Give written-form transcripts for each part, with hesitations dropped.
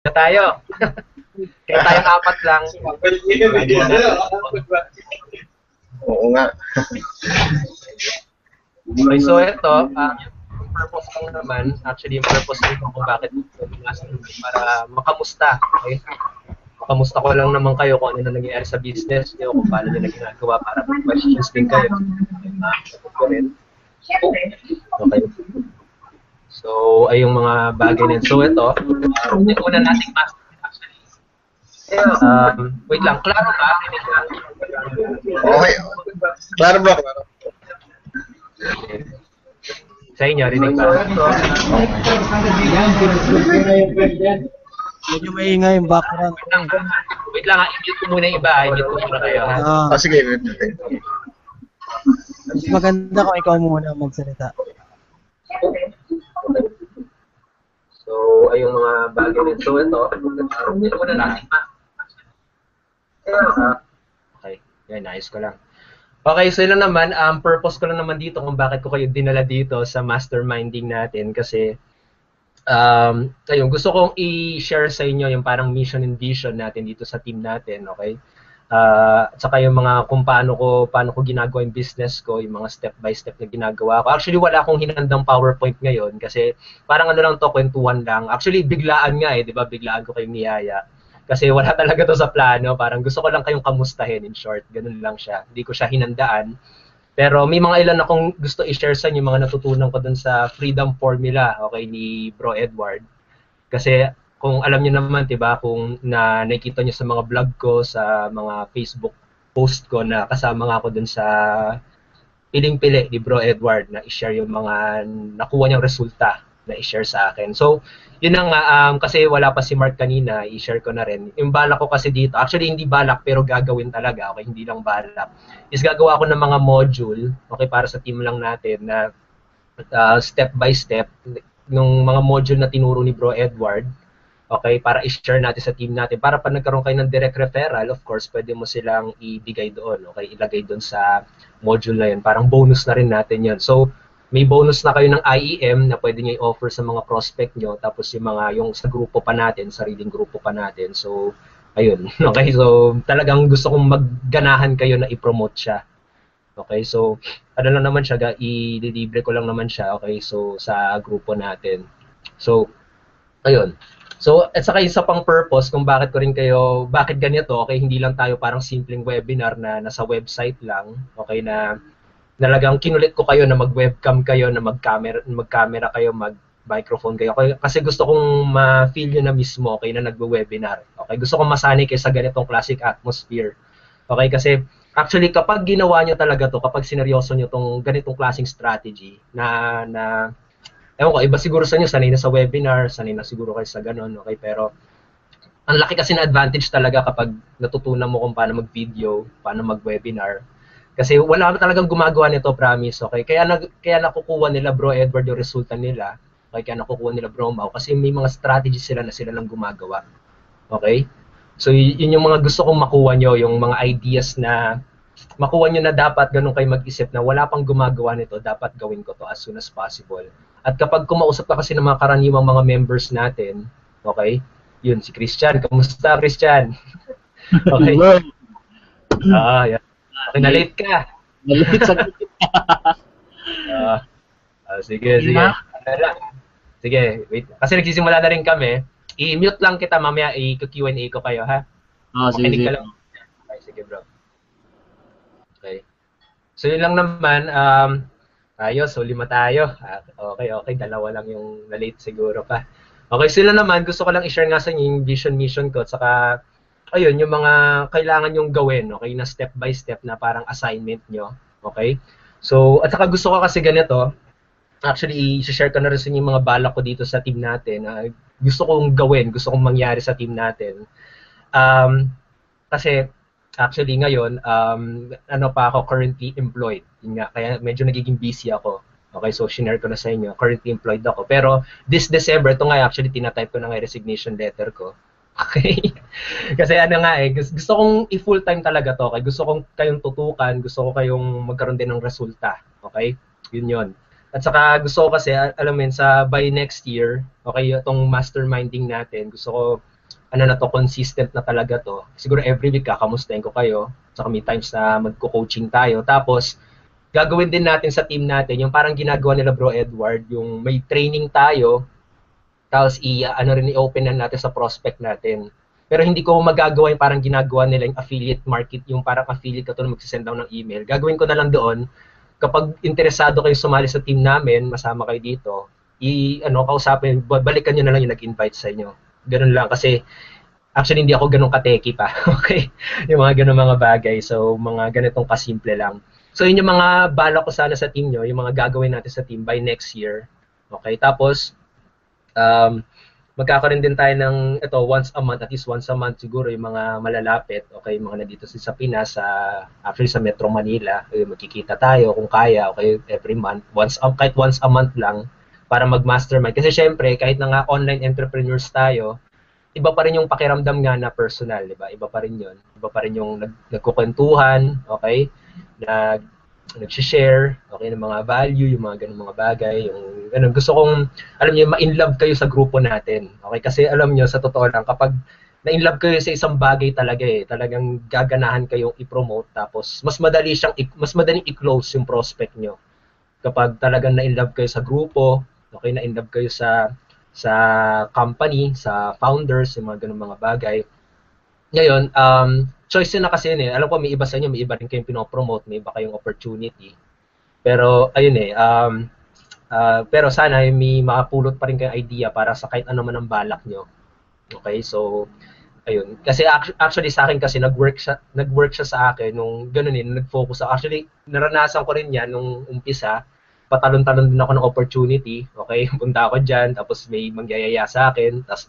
Na tayo. Kaya tayong apat lang. Oo nga. Okay, so ito, yung purpose ko naman, actually yung purpose ko kung bakit para makamusta. Okay? Makamusta ko lang naman kayo kung ano na nangyayari sa business nyo, kung paano nyo na ginagawa para may questions din kayo. Okay. So, ay yung mga bagay na. So, ito, yung una nating master actually. Wait lang, klaro ba? Okay. Klaro ba? Sa inyo, rinig ba? Medyo maingay yung background. Wait lang, i-mute ko muna yung iba. I-mute ko muna kayo. Ha? Oh, sige. Mas maganda kung ikaw muna magsalita. So, ay yung mga bagay na. So, ito, yung una natin pa. Okay, yan, nice ko lang. Okay, so yun lang naman, purpose ko lang naman dito kung bakit ko kayo dinala dito sa masterminding natin kasi ayun, gusto kong i-share sa inyo yung parang mission and vision natin dito sa team natin, okay? At saka yung mga kung paano ko ginagawa yung business ko, yung mga step by step na ginagawa ko. Actually, wala akong hinandang PowerPoint ngayon kasi parang ano lang to, kwentuhan lang. Actually, biglaan nga di ba? Biglaan ko kayong niyaya. Kasi wala talaga to sa plano. Parang gusto ko lang kayong kamustahin, in short. Ganun lang siya. Hindi ko siya hinandaan. Pero may mga ilan akong gusto i-share sa inyo, mga natutunan ko dun sa Freedom Formula, okay, ni Bro Edward. Kasi kung alam niyo naman, 'di ba, kung nakikita niyo sa mga vlog ko, sa mga Facebook post ko na kasama nga ako dun sa piling-pili ni Bro Edward na i-share yung mga nakuha niyang resulta na i-share sa akin. So, yun ang kasi wala pa si Mark kanina, i-share ko na rin. Yung balak ko kasi dito, actually hindi balak pero gagawin talaga, okay, hindi lang balak. Is gagawa ko ng mga module, okay, para sa team lang natin na step by step nung mga module na tinuro ni Bro Edward. Okay, para i-share natin sa team natin. Para pag nagkaroon kayo ng direct referral, of course, pwede mo silang ibigay doon. Okay, ilagay doon sa module na yun. Parang bonus na rin natin yun. So, may bonus na kayo ng IEM na pwede nyo i-offer sa mga prospect nyo. Tapos yung sa grupo pa natin, sariling grupo pa natin. So, ayun. Okay, so talagang gusto kong magganahan kayo na i-promote siya. Okay, so ano lang naman siya, i-deliver ko lang naman siya. Okay, so sa grupo natin. So, ayun. So, at saka isa pang purpose kung bakit ko rin kayo, bakit ganito, okay, hindi lang tayo parang simpleng webinar na nasa website lang, okay, na nalagang kinulit ko kayo na mag-webcam kayo, na mag-camera kayo, mag-microphone kayo. Kasi gusto kong ma-feel nyo na mismo, okay, na nagwe-webinar. Okay, gusto kong masanay kayo sa ganitong classic atmosphere. Okay, kasi actually kapag ginawa nyo talaga to, kapag sineryoso nyo tong ganitong klaseng strategy na ewan ko, iba siguro sa inyo, sanay na sa webinar, sanay na siguro kayo sa ganun, okay? Pero, ang laki kasi na advantage talaga kapag natutunan mo kung paano mag-video, paano mag-webinar. Kasi wala talagang gumagawa nito, promise, okay? Kaya nakukuha nila, Bro Edward, yung resulta nila, okay? Kaya nakukuha nila, Bro Mau, kasi may mga strategies sila na sila lang gumagawa. Okay? So, yun yung mga gusto kong makuha nyo, yung mga ideas na makuha nyo na dapat ganun kayo mag-isip na wala pang gumagawa nito, dapat gawin ko to as soon as possible. At kapag kumausap ka kasi ng mga karaniwang mga members natin, okay, yun, si Christian. Kamusta, Christian? Okay. Yeah. Okay, na-late ka. Na-late sa sige. Sige, wait. Kasi nagsisimula na rin kami. I-mute lang kita mamaya, i-Q&A ko kayo, ha? sige. Ka lang. Okay, sige, bro. Okay. So, yun lang naman, ayos, so 5 tayo. Okay, 2 lang yung na-late siguro pa. Okay, sila naman, gusto ko lang i-share nga sa inyo yung vision, mission ko, at saka, ayun, yung mga kailangan yung gawin, okay, na step by step na parang assignment nyo, okay? So, at saka gusto ko kasi ganito, actually, i-share ko na rin sa inyo yung mga balak ko dito sa team natin. Gusto kong gawin, gusto kong mangyari sa team natin. Kasi, actually ngayon, pa ako currently employed. Yun nga, kaya medyo nagiging busy ako. Okay, so shinare ko na sa inyo, currently employed ako. Pero this December, ito nga actually tinatype ko na nga resignation letter ko. Okay? Kasi ano nga gusto kong i-full time talaga to. Okay? Gusto kong kayong tutukan, gusto ko kayong magkaroon din ng resulta. Okay? Yun. At saka gusto ko kasi, alam mo yun, by next year, okay, itong masterminding natin, gusto ko ano na to, consistent na talaga to. Siguro every week kakamustahin ko kayo. Saka may times na magko-coaching tayo. Tapos, gagawin din natin sa team natin, yung parang ginagawa nila Bro Edward, yung may training tayo, tapos ano rin i-open na natin sa prospect natin. Pero hindi ko magagawa yung parang ginagawa nila yung affiliate market, yung parang affiliate ka to na magsisend down ng email. Gagawin ko na lang doon, kapag interesado kayo sumali sa team namin, masama kayo dito, kausapin, balikan nyo na lang yung nag-invite sa inyo. Ganun lang, kasi actually hindi ako ganun kateki pa. Okay? Yung mga ganun mga bagay. So, mga ganitong kasimple lang. So, yun yung mga bala ko sana sa team nyo, yung mga gagawin natin sa team by next year. Okay? Tapos, magkakaroon din tayo ng once a month, at least once a month siguro yung mga malalapit, okay, mga nandito sa Pinas, actually sa Metro Manila, magkikita tayo kung kaya, okay, every month, kahit once a month lang, para mag-mastermind. Kasi syempre, kahit na nga online entrepreneurs tayo, iba pa rin yung pakiramdam nga na personal, di ba? Iba pa rin yun. Iba pa rin yung nagkukwentuhan, okay? Nag-share, okay, ng mga value, yung mga ganung mga bagay, yung ganun. Gusto kong, alam niyo, ma-inlove kayo sa grupo natin. Okay? Kasi alam niyo, sa totoo lang, kapag na-inlove kayo sa isang bagay talaga talagang gaganahan kayong i-promote, tapos mas madaling i-close yung prospect nyo. Kapag talagang na-inlove kayo sa grupo, okay, na-inlove kayo sa company, sa founders, yung mga ganung mga bagay. Ngayon, choice na kasi yun Alam ko may iba sa inyo, may iba rin kayong pinopromote, may iba kayong opportunity. Pero, ayun pero sana may makapulot pa rin kayong idea para sa kahit ano man ang balak nyo. Okay, so, ayun. Kasi actually sa akin kasi nag-work siya sa akin nung ganun nag-focus ako. Actually, naranasan ko rin yan nung umpisa. Patalon-talon din ako ng opportunity, okay? Punta ako dyan, tapos may mangyayaya sa akin, tapos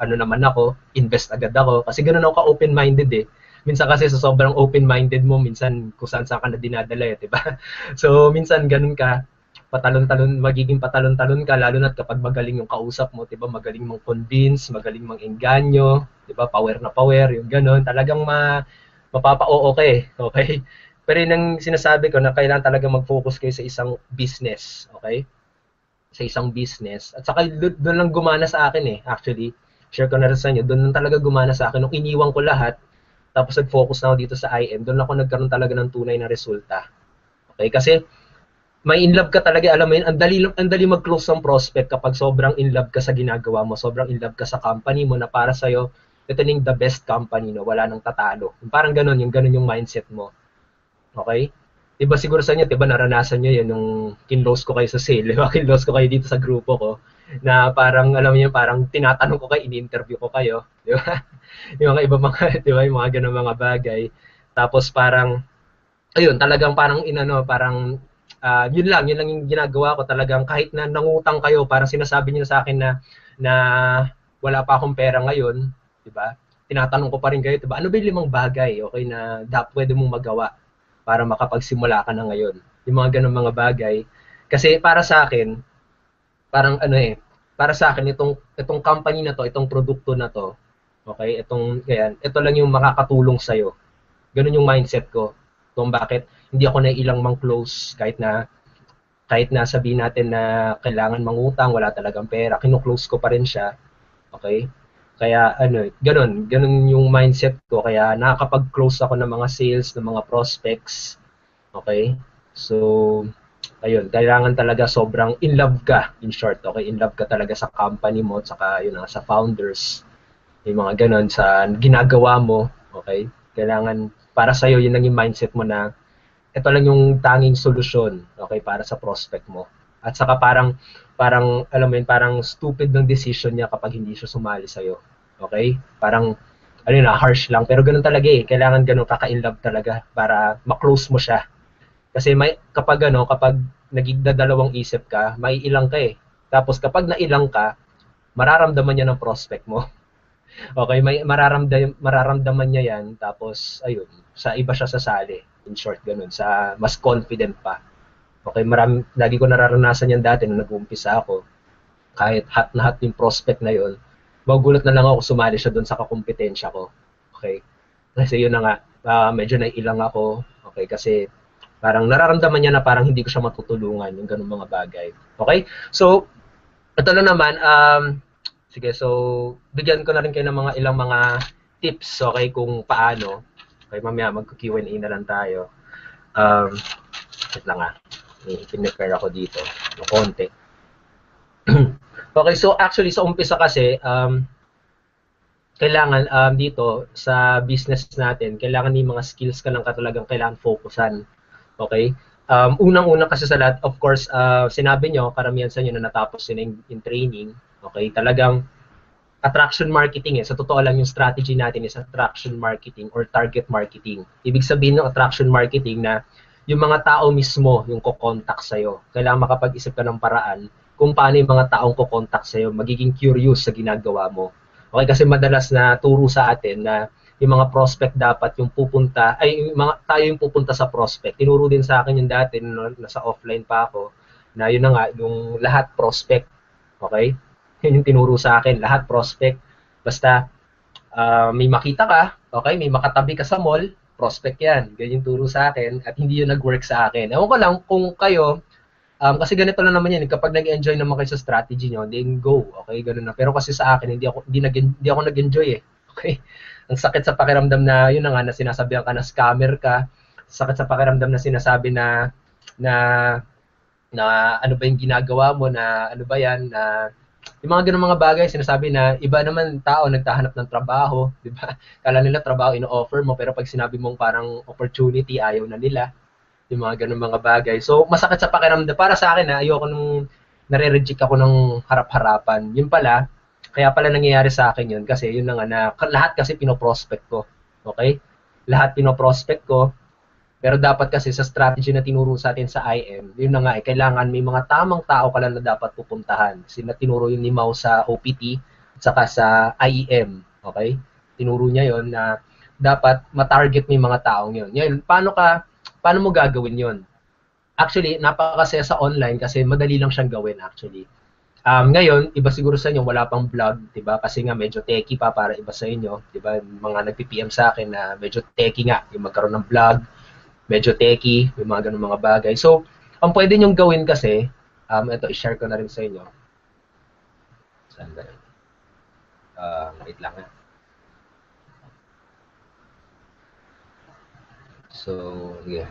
naman ako, invest agad ako, kasi ganoon ako ka-open-minded Minsan kasi sa sobrang open-minded mo, minsan kung saan ka na dinadala di ba? So, minsan ganun ka, magiging patalon-talon ka, lalo na kapag magaling yung kausap mo, di ba? Magaling mong convince, magaling mong engganyo, di ba? Power na power, yung ganun, talagang mapapa-oo okay? Pero yun ang sinasabi ko na kailangan talaga mag-focus kayo sa isang business, okay? Sa isang business. At saka doon lang gumana sa akin actually. Share ko na rin sa inyo, doon lang talaga gumana sa akin. Nung iniwan ko lahat, tapos nag-focus na ako dito sa IM, doon ako nagkaroon talaga ng tunay na resulta. Okay? Kasi may in love ka talaga, alam mo yun, ang dali mag-close ng prospect kapag sobrang in love ka sa ginagawa mo, sobrang in love ka sa company mo na para sa'yo, ito yung the best company, no? Wala nang tatalo. Parang ganun yung mindset mo. Okay? Diba siguro sa inyo, diba naranasan nyo yan nung kinlose ko kayo sa sale, diba? Kinlose ko kayo dito sa grupo ko na parang, alam niyo, parang tinatanong ko kayo, ini-interview ko kayo, diba? Yung mga iba mga, diba, yung mga ganun mga bagay. Tapos parang, ayun, talagang parang yun lang yung ginagawa ko talagang kahit na nangutang kayo, parang sinasabi niyo sa akin na wala pa akong pera ngayon, diba? Tinatanong ko pa rin kayo, diba? Ano ba yung 5 bagay, okay, na pwede mong magawa para makapagsimula ka na ngayon. Yung mga ganung mga bagay. Kasi para sa akin, parang para sa akin, itong company na to, itong produkto na to, okay, ito lang yung makakatulong sa'yo. Ganun yung mindset ko. Kung bakit hindi ako naiilang mang-close kahit na sabihin natin na kailangan mangutang, wala talagang pera, kinu-close ko pa rin siya. Okay? Kaya ganun yung mindset ko. Kaya nakakapag-close ako ng mga sales, ng mga prospects. Okay? So, ayun, kailangan talaga sobrang in love ka, in short. Okay? In love ka talaga sa company mo, saka sa founders. Yung mga ganun, sa ginagawa mo. Okay? Kailangan, para sa'yo, yun lang yung mindset mo na ito lang yung tanging solusyon, okay, para sa prospect mo. At saka parang alam mo yun, parang stupid ng decision niya kapag hindi siya sumali sa'yo. Okay? Parang, harsh lang. Pero ganun talaga Kailangan ganun kaka-inlove talaga para ma-close mo siya. Kasi kapag nagigdadalawang isip ka, may ilang ka Tapos kapag nailang ka, mararamdaman niya ng prospect mo. Okay? Mararamdaman niya yan. Tapos, ayun, sa iba siya sasali. In short, ganun. Sa mas confident pa. Okay, lagi ko nararanasan yan dati nung nag-uumpisa ako. Kahit hot na hot yung prospect na yun, magugulat na lang ako sumali siya doon sa kakumpetensya ko. Okay? Kasi yun na nga, medyo naiilang ako. Okay, kasi parang nararamdaman niya na parang hindi ko siya matutulungan yung ganung mga bagay. Okay? So, ito na naman, Sige, so bigyan ko na rin kayo ng mga ilang mga tips, okay, kung paano. Okay, mamaya mag-Q&A na lang tayo. Wait lang i-prepare ako dito ng konti. Okay, so actually sa umpisa kasi, kailangan dito sa business natin, kailangan may mga skills ka lang talagang kailangan fokusan. Okay? Unang-una kasi sa lahat, of course, sinabi nyo, karamihan sa inyo na natapos yun in training. Okay? Talagang attraction marketing Sa totoo lang yung strategy natin is attraction marketing or target marketing. Ibig sabihin ng attraction marketing na yung mga tao mismo yung kukontak sa'yo. Kailangan makapag-isip ka ng paraan kung paano yung mga taong kukontak sa'yo, magiging curious sa ginagawa mo. Okay, kasi madalas na turo sa atin na yung mga prospect dapat yung pupunta, tayo yung pupunta sa prospect. Tinuro din sa akin yung dati, nasa offline pa ako, na yun na nga, yung lahat prospect. Okay? Yun yung tinuro sa akin, lahat prospect. Basta may makita ka, okay, may makatabi ka sa mall, prospect yan. Ganyan yung turo sa akin at hindi yun nag-work sa akin. Ewan ko lang kung kayo, kasi ganito lang naman yan, kapag nag-enjoy naman kayo sa strategy nyo, then go, okay, ganun na. Pero kasi sa akin, hindi ako nag-enjoy okay. Ang sakit sa pakiramdam na, yun na nga, na sinasabihan ka na scammer ka, sakit sa pakiramdam na sinasabi na ano ba yung ginagawa mo, na ano ba yan, na yung mga ganung mga bagay, sinasabi na iba naman tao nagtahanap ng trabaho, di ba? Kala nila trabaho ino-offer mo, pero pag sinabi mong parang opportunity, ayaw na nila. Yung mga ganung mga bagay. So, masakit sa pakiramdam. Para sa akin, ayoko nung nare-reject ako ng harap-harapan. Yun pala, kaya pala nangyayari sa akin yun kasi yun na nga na lahat kasi pinoprospect ko. Okay? Lahat pinoprospect ko. Pero dapat kasi sa strategy na tinuro sa atin sa IM, yun na nga kailangan may mga tamang tao ka lang na dapat pupuntahan. Sina tinuro yun ni Mau sa OPT at saka sa IEM. Okay? Tinuro niya yun na dapat matarget mo yung mga taong yun. Ngayon, paano mo gagawin yun? Actually, napakasaya sa online kasi madali lang siyang gawin actually. Ngayon, iba siguro sa inyo, wala pang vlog, 'di ba? Kasi nga medyo techy pa para iba sa inyo, 'di ba? Mga nagpi-PM sa akin na medyo techy nga, yung magkaroon ng vlog, medyo techy, yung mga ganung mga bagay. So, ang pwede niyong gawin kasi, ito i-share ko na rin sa inyo. Saan ba? Wait lang ha. So, yeah.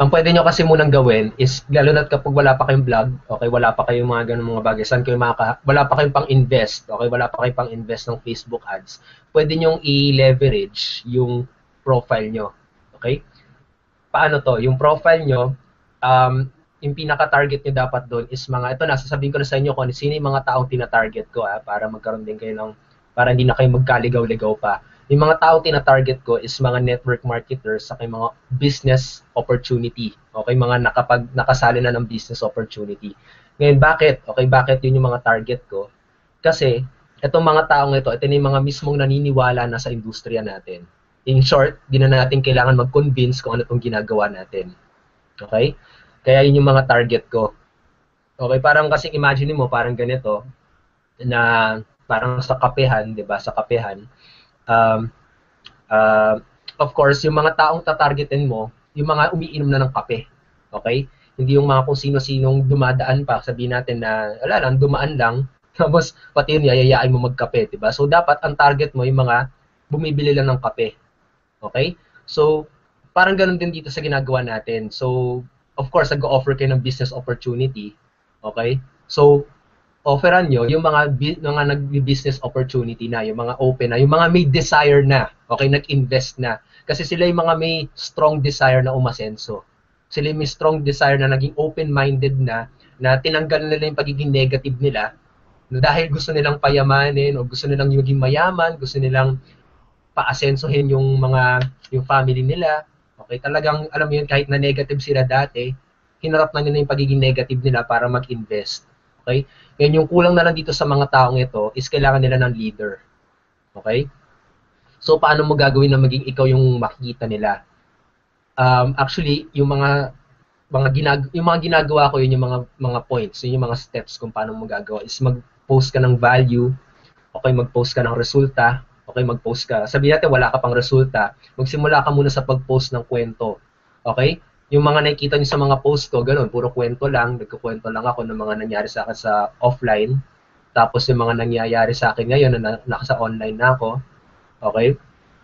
Ang pwede nyo kasi munang gawin is, lalo na kapag wala pa kayong vlog, okay, wala pa kayong mga ganung mga bagay, saan kayo wala pa kayong pang-invest, okay, wala pa kayong pang-invest ng Facebook ads, pwede nyo i-leverage yung profile nyo, okay? Paano to? Yung profile nyo, yung pinaka-target nyo dapat doon is mga, ito na, sasabihin ko na sa inyo kung sino yung mga taong tina-target ko, para magkaroon din kayo ng, para hindi na kayo magkaligaw-ligaw pa. Yung mga tao tina-target ko is mga network marketers sa mga business opportunity. Okay, mga nakasali na ng business opportunity. Ngayon, bakit? Okay, bakit yun yung mga target ko? Kasi, itong mga taong ito na yung mga mismong naniniwala na sa industriya natin. In short, di na natin kailangan mag-convince kung ano itong ginagawa natin. Okay? Kaya yun yung mga target ko. Okay, parang kasi imagine mo, parang ganito, na parang sa kapehan, di ba? Sa kapehan, of course, yung mga taong tatargetin mo, yung mga umiinom na ng kape. Okay? Hindi yung mga kung sino-sinong dumadaan pa. Sabihin natin na, wala lang, dumaan lang. Tapos, pati yun, yayayain mo magkape. Diba? So, dapat ang target mo yung mga bumibili lang ng kape. Okay? So, parang ganun din dito sa ginagawa natin. So, of course, nag-offer kayo ng business opportunity. Okay? So, offeran nyo yung mga nag-business opportunity na, yung mga open na, yung mga may desire na, okay, nag-invest na. Kasi sila yung mga may strong desire na umasenso. Sila yung may strong desire na naging open-minded na tinanggal nila yung pagiging negative nila, na dahil gusto nilang payamanin o gusto nilang maging mayaman, gusto nilang paasensohin yung family nila. Okay, talagang, alam mo yun, kahit na negative sila dati, hinarap na nila yung pagiging negative nila para mag-invest. Okay? Ngayon, yung kulang na lang dito sa mga taong ito is kailangan nila ng leader. Okay? So, paano mo gagawin na maging ikaw yung makikita nila? Actually, yung mga ginagawa ko, yun yung mga points, yun yung mga steps kung paano mo gagawa is mag-post ka ng value, okay, mag-post ka ng resulta, okay, mag-post ka. Sabihin natin, wala ka pang resulta, magsimula ka muna sa pag-post ng kwento. Okay? Yung mga nakikita niyo sa mga post ko, ganun, puro kwento lang, nagkukwento lang ako ng mga nangyari sa akin sa offline. Tapos yung mga nangyayari sa akin ngayon na nasa online na ako. Okay?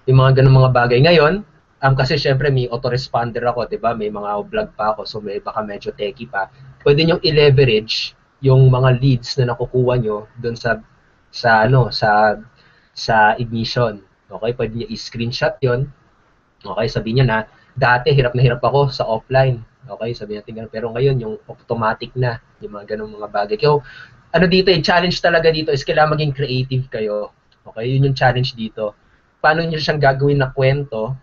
Yung mga ganung mga bagay ngayon, kasi syempre may autoresponder ako, 'di ba? May mga vlog pa ako, so may baka medyo techy pa. Pwede niyo i-leverage yung mga leads na nakukuha nyo doon sa ignition. Okay? Pwede niyo i-screenshot 'yon. Okay? Sabihin niyo na dati hirap na hirap ako sa offline. Okay? Sabihin natin ganun. Pero ngayon yung automatic na yung mga ganung mga bagay. Kaya ano dito, yung challenge talaga dito is kailangan maging creative kayo. Okay? Yun yung challenge dito. Paano niyo siyang gagawin na kwento?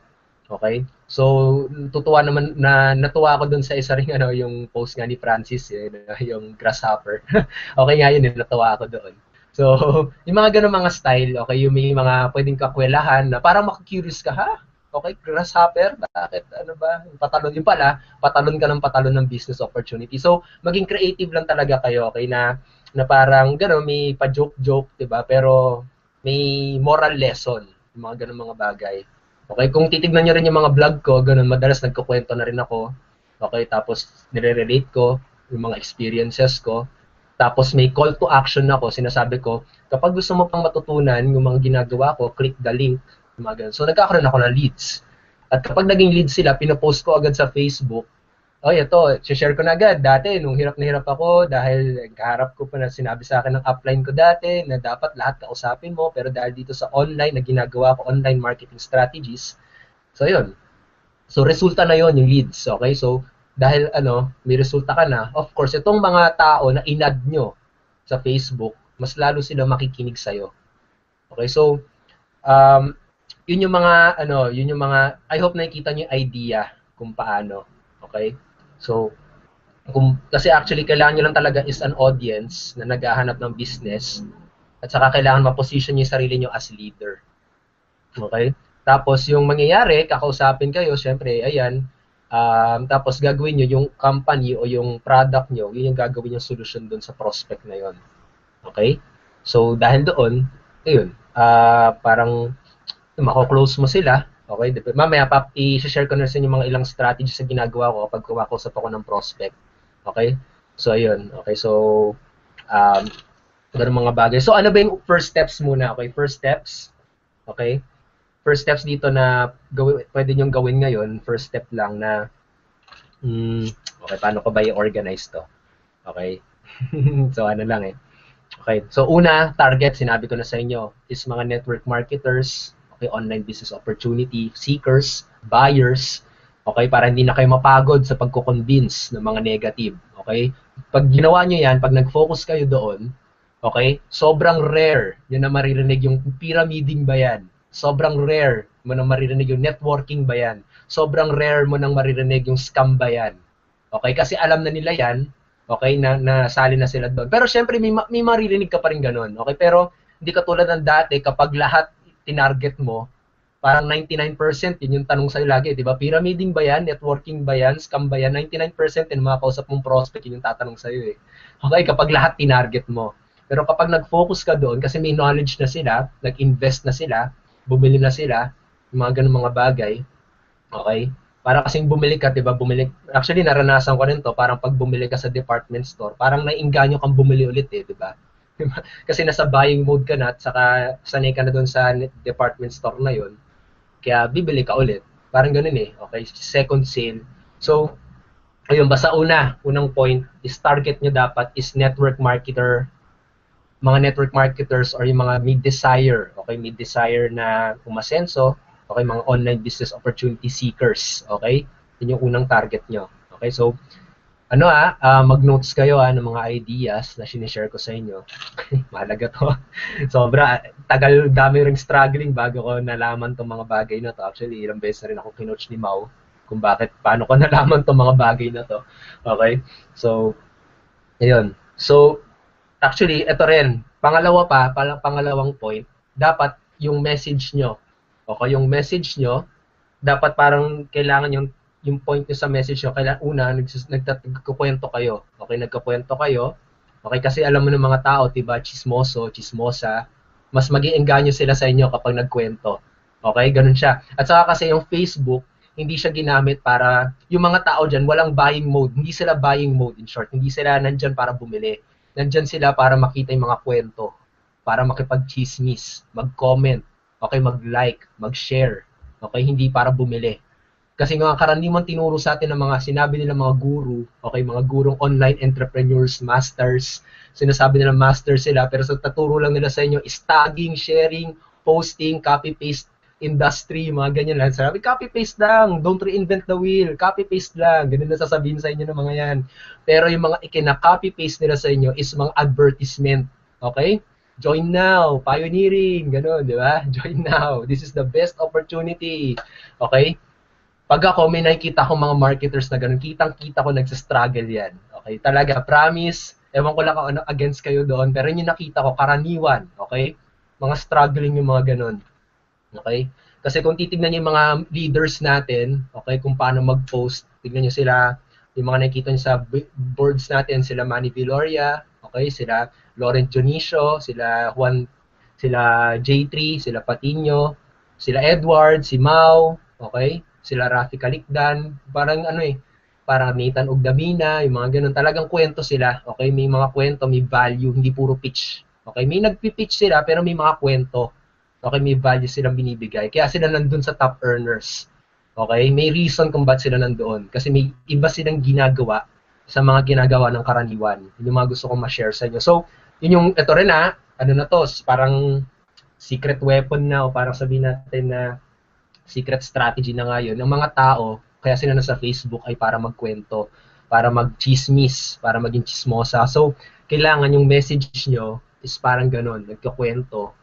Okay? So, natuwa ako dun sa isa ring yung post nga ni Francis, yung grasshopper. Okay nga yun, natuwa ako doon. So, yung mga ganun mga style, okay, yung may mga pwedeng kakwelahan na parang makakurious ka, ha? Okay, grasshopper, bakit, ano ba? Patalon, yung pala, patalon ka ng patalon ng business opportunity. So, maging creative lang talaga kayo, okay, na parang gano'n, may pa-joke-joke, diba? Pero may moral lesson, yung mga gano'ng mga bagay. Okay, kung titignan nyo rin yung mga vlog ko, gano'n, madalas nagkukwento na rin ako. Okay, tapos nire-relate ko yung mga experiences ko. Tapos may call to action ako, sinasabi ko, kapag gusto mo pang matutunan yung mga ginagawa ko, click the link. Yung mga ganun. So nagkakaroon ako ng leads. At kapag naging leads sila, pinopost ko agad sa Facebook. Ito, share ko na agad. Dati, nung hirap na hirap ako, dahil kaharap ko pa na sinabi sa akin ng upline ko dati, na dapat lahat kausapin mo, pero dahil dito sa online, na ginagawa ko online marketing strategies. So, yun. So, resulta na yon yung leads. Okay? So, dahil may resulta ka na, of course, itong mga tao na inad nyo sa Facebook, mas lalo sila makikinig sa'yo. Okay? So, yun yung mga, I hope nakikita nyo yung idea kung paano. Okay? So, kasi actually, kailangan nyo lang talaga is an audience na naghahanap ng business at saka kailangan ma-position nyo yung sarili nyo as leader. Okay? Tapos, yung mangyayari, kakausapin kayo, syempre, ayan, tapos gagawin nyo yung company o yung product nyo, yun yung gagawin yung solution dun sa prospect na yun. Okay? So, dahil doon, ayun, parang mako-close mo sila. Okay? Mamaya, i-share ko na sa inyo mga ilang strategies na ginagawa ko kapag kumakusap ako ng prospect. Okay? So, ayun. Okay, so, ganun mga bagay. So, ano ba yung first steps muna? Okay, first steps. Okay? First steps dito na pwede nyong gawin ngayon, first step lang na, okay, paano ko ba i-organize to? Okay? So, ano lang eh. Okay, so una, target, sinabi ko na sa inyo, is mga network marketers, okay, online business opportunity seekers, buyers, okay, para hindi na kayo mapagod sa pagko-convince ng mga negative, okay? Pag ginawa nyo yan, pag nag-focus kayo doon, okay, sobrang rare yun na maririnig yung pyramiding ba yan? Sobrang rare mo nang maririnig yung networking ba yan? Sobrang rare mo nang maririnig yung scam ba yan? Okay, kasi alam na nila yan, okay, na nasali na sila doon. Pero syempre, may maririnig ka pa rin ganun, okay? Pero hindi katulad ng dati, kapag lahat tinarget mo, parang 99% yun yung tanong sa'yo lagi, di ba? Pyramiding ba yan? Networking ba yan? Scam ba yan? 99% yung mga kausap mong prospect, yun yung tatanong sa'yo eh. Okay, kapag lahat tinarget mo. Pero kapag nag-focus ka doon, kasi may knowledge na sila, nag-invest na sila, bumili na sila, yung mga ganun mga bagay, okay? Para kasing bumili ka, di ba? Actually, naranasan ko rin to, parang pag bumili ka sa department store, parang naiinganyo kang bumili ulit eh, di ba? Kasi nasa buying mode ka na at saka sanay ka na doon sa department store na yon, kaya bibili ka ulit. Parang ganun eh. Okay, second sale. So, ayun, basta unang point is target nyo dapat is network marketer, mga network marketers or yung mga mid-desire, okay, mid-desire na umasenso, okay, mga online business opportunity seekers, okay? Yun yung unang target nyo. Okay, so, mag-notes kayo ng mga ideas na sinishare ko sa inyo. Mahalaga to. Sobra, dami ring struggling bago ko nalaman tong mga bagay na to. Actually, ilang beses na rin ako kinoach ni Mau kung paano ko nalaman tong mga bagay na to. Okay? So, ayun. So, actually, ito rin. Pangalawang point, dapat yung message nyo. Okay, yung message nyo, dapat parang kailangan yung point nyo sa message nyo, kailangan nagkukwento kayo. Okay, nagkukwento kayo. Okay, kasi alam mo ng mga tao, diba, chismoso, chismosa, mas mag-iengganyo sila sa inyo kapag nagkwento. Okay, ganun siya. At saka kasi yung Facebook, hindi siya ginamit para, yung mga tao dyan, walang buying mode. Hindi sila buying mode, in short. Hindi sila nandyan para bumili. nandyan sila para makita yung mga kwento, para makipag-chismis, mag-comment, okay, mag-like, mag-share, okay, hindi para bumili. Kasi nga karaniwan tinuro sa atin ng mga sinabi nila mga guru, okay, mga gurong online entrepreneurs, masters, sinasabi nila master sila, pero sa taturo lang nila sa inyo is tagging, sharing, posting, copy-paste industry, mga ganyan lang. Sabi, copy-paste lang, don't reinvent the wheel, copy-paste lang, ganun na sasabihin sa inyo ng mga yan. Pero yung mga ikina-copy-paste nila sa inyo is mga advertisement, okay? Join now, pioneering, gano'n, di ba? Join now, this is the best opportunity, okay? Pag ako, may nakikita akong mga marketers na gano'n, kitang-kita ko nagsastruggle yan. Okay? Talaga, promise, ewan ko lang kung ano against kayo doon, pero yun yung nakita ko, karaniwan. Okay? Mga struggling yung mga gano'n. Okay? Kasi kung titignan niyo yung mga leaders natin, okay, kung paano mag-post, tignan niyo sila, yung mga nakikita niyo sa boards natin, sila Manny Viloria, okay, sila Laurent Dionisio, sila Juan, sila J3, sila Patino, sila Edward, si Mau, okay? Sila Rafi Kalikdan, parang ano parang Nathan Ugdamina, yung mga ganun, talagang kwento sila, okay? May mga kwento, may value, hindi puro pitch. Okay, may nagpi-pitch sila pero may mga kwento. Okay, may value silang binibigay. Kaya sila nandun sa top earners. Okay, may reason kung ba't sila nandoon. Kasi may iba silang ginagawa sa mga ginagawa ng karaniwan. Yun yung mga gusto kong ma-share sa inyo. So, yun yung, ito rin ano na to, parang secret weapon na o parang sabihin natin na secret strategy na nga yun, ng mga tao, kaya sila nasa Facebook ay para magkwento, para mag-chismis, para maging chismosa. So, kailangan yung message nyo is parang ganun, nagkakwento,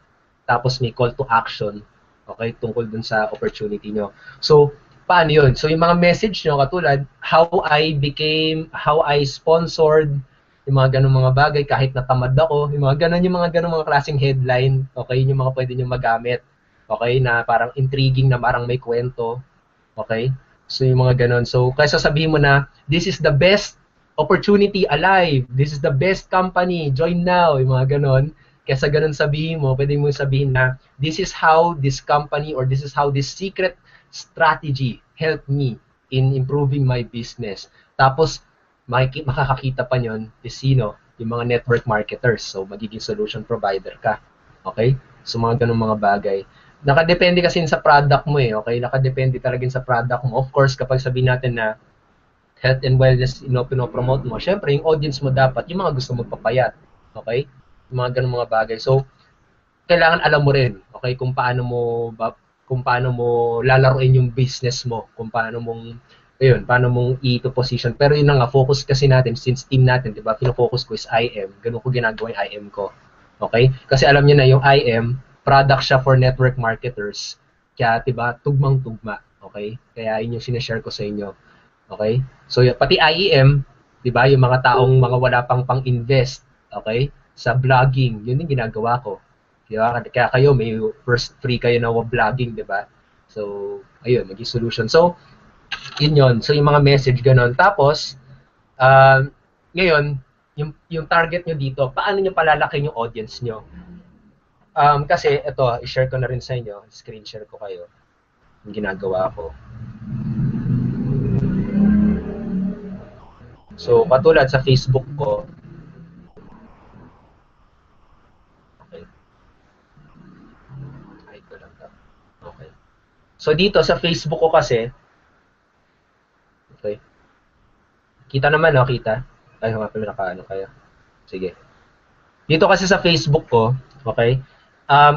tapos may call to action, okay, tungkol dun sa opportunity nyo. So, paano yun? So, yung mga message nyo, katulad, how I sponsored, yung mga ganun mga bagay, kahit natamad ako, yung mga ganun mga klaseng headline, okay, yung mga pwede nyo magamit. Okay, na parang intriguing na parang may kwento. Okay? So, yung mga ganun. So, kaysa sabihin mo na, this is the best opportunity alive. This is the best company. Join now. Yung mga ganun. Kaysa ganun sabihin mo, pwede mo sabihin na, this is how this company or this is how this secret strategy helped me in improving my business. Tapos, makakakita pa nyon is sino? Yung mga network marketers. So, magiging solution provider ka. Okay? So, mga ganun mga bagay. Nakadepende kasi sa product mo okay? Nakadepende talaga sa product mo. Of course, kapag sabihin natin na health and wellness, pinopromote mo, syempre, yung audience mo dapat, yung mga gusto magpapayat, okay? Yung mga ganung mga bagay. So, kailangan alam mo rin, okay, kung paano mo lalaruin yung business mo, kung paano mong i-position. Pero yun na nga, focus kasi natin, since team natin, di ba, pinofocus ko is IM, ganun ko ginagawa yung IM ko. Okay? Kasi alam niyo na yung IM, product siya for network marketers. Kaya, diba, tugmang-tugma. Okay? Kaya yun yung sinashare ko sa inyo. Okay? So, pati IEM, diba, yung mga taong mga wala pang invest, okay, sa vlogging, yun yung ginagawa ko. Diba? Kaya kayo, may first free kayo na vlogging, diba? So, ayun, naging solution. So, yun. So, yung mga message, ganun. Tapos, ngayon, yung target nyo dito, paano nyo palalakin yung audience nyo? Kasi ito, i-share ko na rin sa inyo, screen share ko kayo yung ginagawa ko. So, patulad sa Facebook ko, okay. Hide ko lang to. Okay. So, dito sa Facebook ko kasi, okay. Kita naman, no? Kita? Ay, nga pala nakaano kayo. Sige. Dito kasi sa Facebook ko, okay,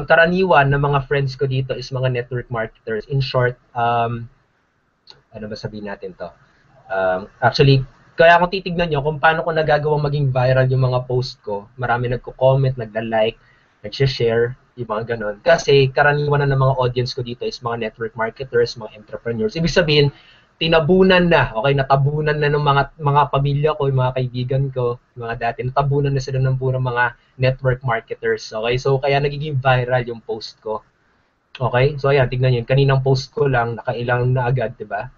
karaniwan ng mga friends ko dito is mga network marketers. In short, ano ba sabihin natin to? Actually, kaya kung titignan nyo kung paano ko nagagawang maging viral yung mga post ko, marami nagko-comment, nagla-like, nag-share, yung mga ganon. Kasi karaniwan na ng mga audience ko dito is mga network marketers, mga entrepreneurs. Ibig sabihin, tinabunan na, okay, natabunan na ng mga pamilya ko, yung mga kaibigan ko, mga dati, natabunan na sila ng puro mga network marketers, okay? So, kaya nagiging viral yung post ko. Okay? So, ayan, tignan nyo, kaninang post ko lang, nakailang na agad, diba?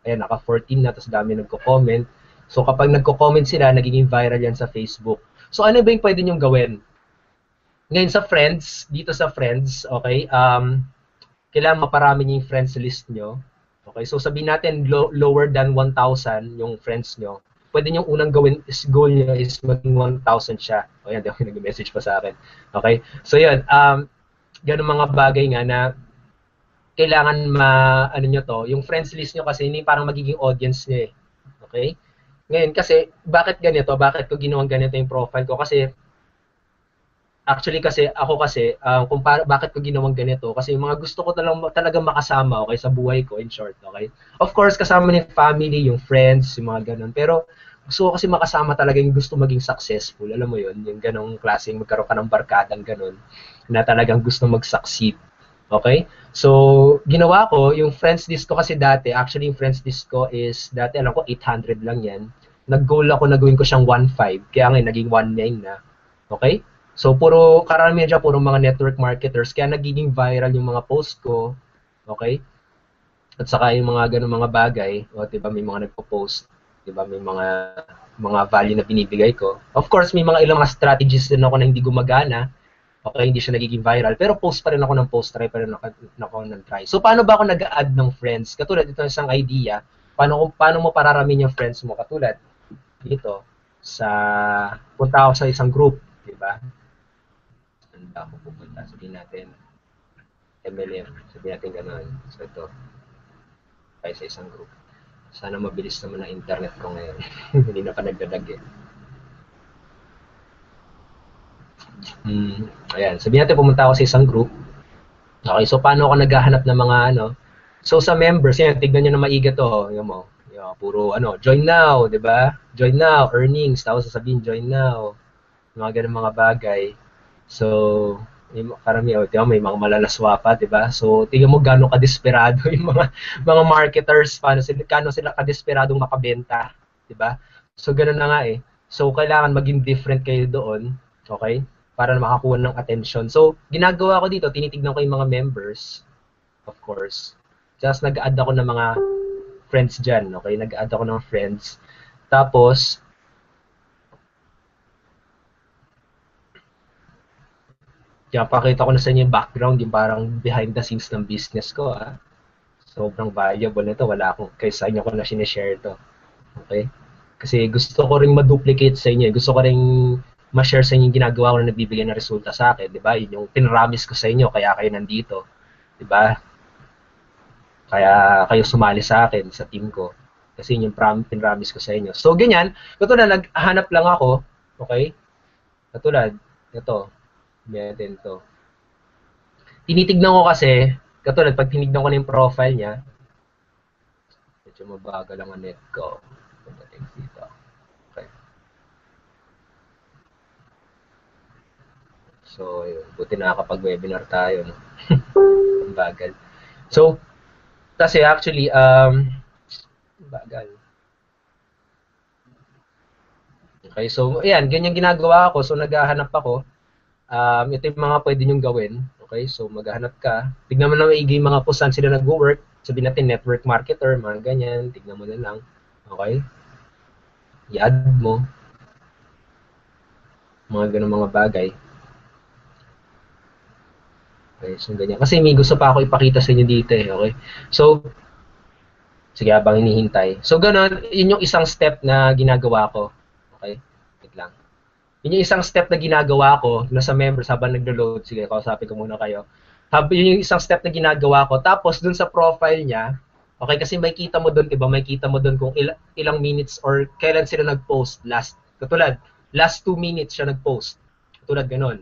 Ayan, naka 14 na, tapos dami nagko-comment. So, kapag nagko-comment sila, nagiging viral yan sa Facebook. So, ano ba yung pwede nyong gawin? Ngayon sa friends, dito sa friends, okay, kailangan maparami nyo yung friends list nyo. Okay, so sabihin natin lower than 1,000 yung friends nyo. pwede niyong unang gawin is goal niya is maging 1,000 siya. O yan, di ako nag-message pa sa akin. Okay? So yun, ganun mga bagay nga na kailangan ano nyo to, yung friends list nyo kasi hindi parang magiging audience nyo eh. Okay? Ngayon kasi, bakit ganito? Bakit ko ginawang ganito yung profile ko? Kasi, actually kasi, bakit ko ginawang ganito? Kasi yung mga gusto ko talaga makasama, okay, sa buhay ko, in short, okay? Of course, kasama ni family, yung friends, yung mga ganun. Pero, gusto ko kasi makasama talaga yung gusto maging successful. Alam mo yun, yung ganong klaseng magkaroon ka ng barkadang ganun, na talagang gusto mag-succeed. Okay? So, ginawa ko, yung friends list ko kasi dati, actually yung friends list ko is, dati alam ko 800 lang yan. Nag-goal ako na gawin ko siyang 1.5, kaya ngayon naging 1.9 na. Okay? So, karamihan dyan, puro mga network marketers, kaya nagiging viral yung mga post ko. Okay? At saka yung mga ganun mga bagay, o diba, may mga nagpo-post, diba, may mga value na binibigay ko. Of course, may ilang mga strategies din ako na hindi gumagana. Okay, hindi siya nagiging viral. Pero post pa rin ako ng post, try pa rin ako ng try. So, paano ba ako nag-add ng friends? Katulad ito isang idea. Paano mo pararamin yung friends mo? Katulad dito, punta ako sa isang group. Diba? Saan ba ako pupunta? Sabihin natin, MLM. Sabihin natin gano'n. So, ito. Tayo sa isang group. Sana mabilis naman ang internet ko ngayon. Hindi na pa nagdadag eh. Ayan, sabihin natin pumunta ako sa isang group. Okay, so paano ako naghahanap ng mga So sa members, yan, tignan niyo na maiga to, yung mo. Yung, puro join now, 'di ba? Join now, earnings, tapos sasabihin join now. Mga ganung mga bagay. So, may mga malalaswa pa, 'di ba? So, tingnan mo gaano ka-desperado yung mga marketers, paano sila ka-desperadong makabenta, 'di ba? So, ganoon na nga eh. So, kailangan maging different kayo doon, okay? Para makakuha ng attention. So, ginagawa ko dito, tinitignan ko yung mga members, of course. Just nag-add ako ng mga friends dyan, okay? Nag-add ako ng friends. Tapos, kaya pakita ko na sa inyo yung background, yung parang behind the scenes ng business ko, ha? Sobrang valuable nito. Wala akong, kaya sa inyo ko na sinishare to. Okay? Kasi gusto ko ring ma-duplicate sa inyo. Gusto ko ring ma-share sa inyo yung ginagawa ko na nagbibigay ng resulta sa akin, 'di ba? Yun yung pinramis ko sa inyo kaya kayo nandito, 'di ba? Kaya kayo sumali sa akin sa team ko. Kasi yun yung pinramis ko sa inyo. So ganyan, katulad naghanap lang ako, okay? Katulad ito, meron to. Tinitignan ko kasi, katulad pag tinignan ko na yung profile niya, medyo mabagal ang net ko. Pagdating dito. So, yun. Buti nakakapag-webinar tayo, no? Ang bagal. So, kasi actually, bagal. Okay, so, ayan, ganyan ginagawa ako. So, naghahanap ako. Ito yung mga pwede nyong gawin. Okay, so, maghahanap ka. Tignan mo na maigi yung mga saan sila nag-work. Sabihin natin, network marketer, mga ganyan. Tignan mo na lang. Okay? I-add mo. Mga ganun mga bagay. Okay, so ganyan. Kasi may gusto pa ako ipakita sa inyo dito eh, okay? So, sige, habang hinihintay. So, ganun, yun yung isang step na ginagawa ko. Okay? Wait lang. Yun yung isang step na ginagawa ko na sa members habang naglo-load. Sige, kausapin ko muna kayo. Yun yung isang step na ginagawa ko. Tapos, dun sa profile niya, okay, kasi may kita mo dun, diba? May kita mo dun kung ilang minutes or kailan sila nag-post last. Katulad, last 2 minutes siya nag-post. Katulad ganun.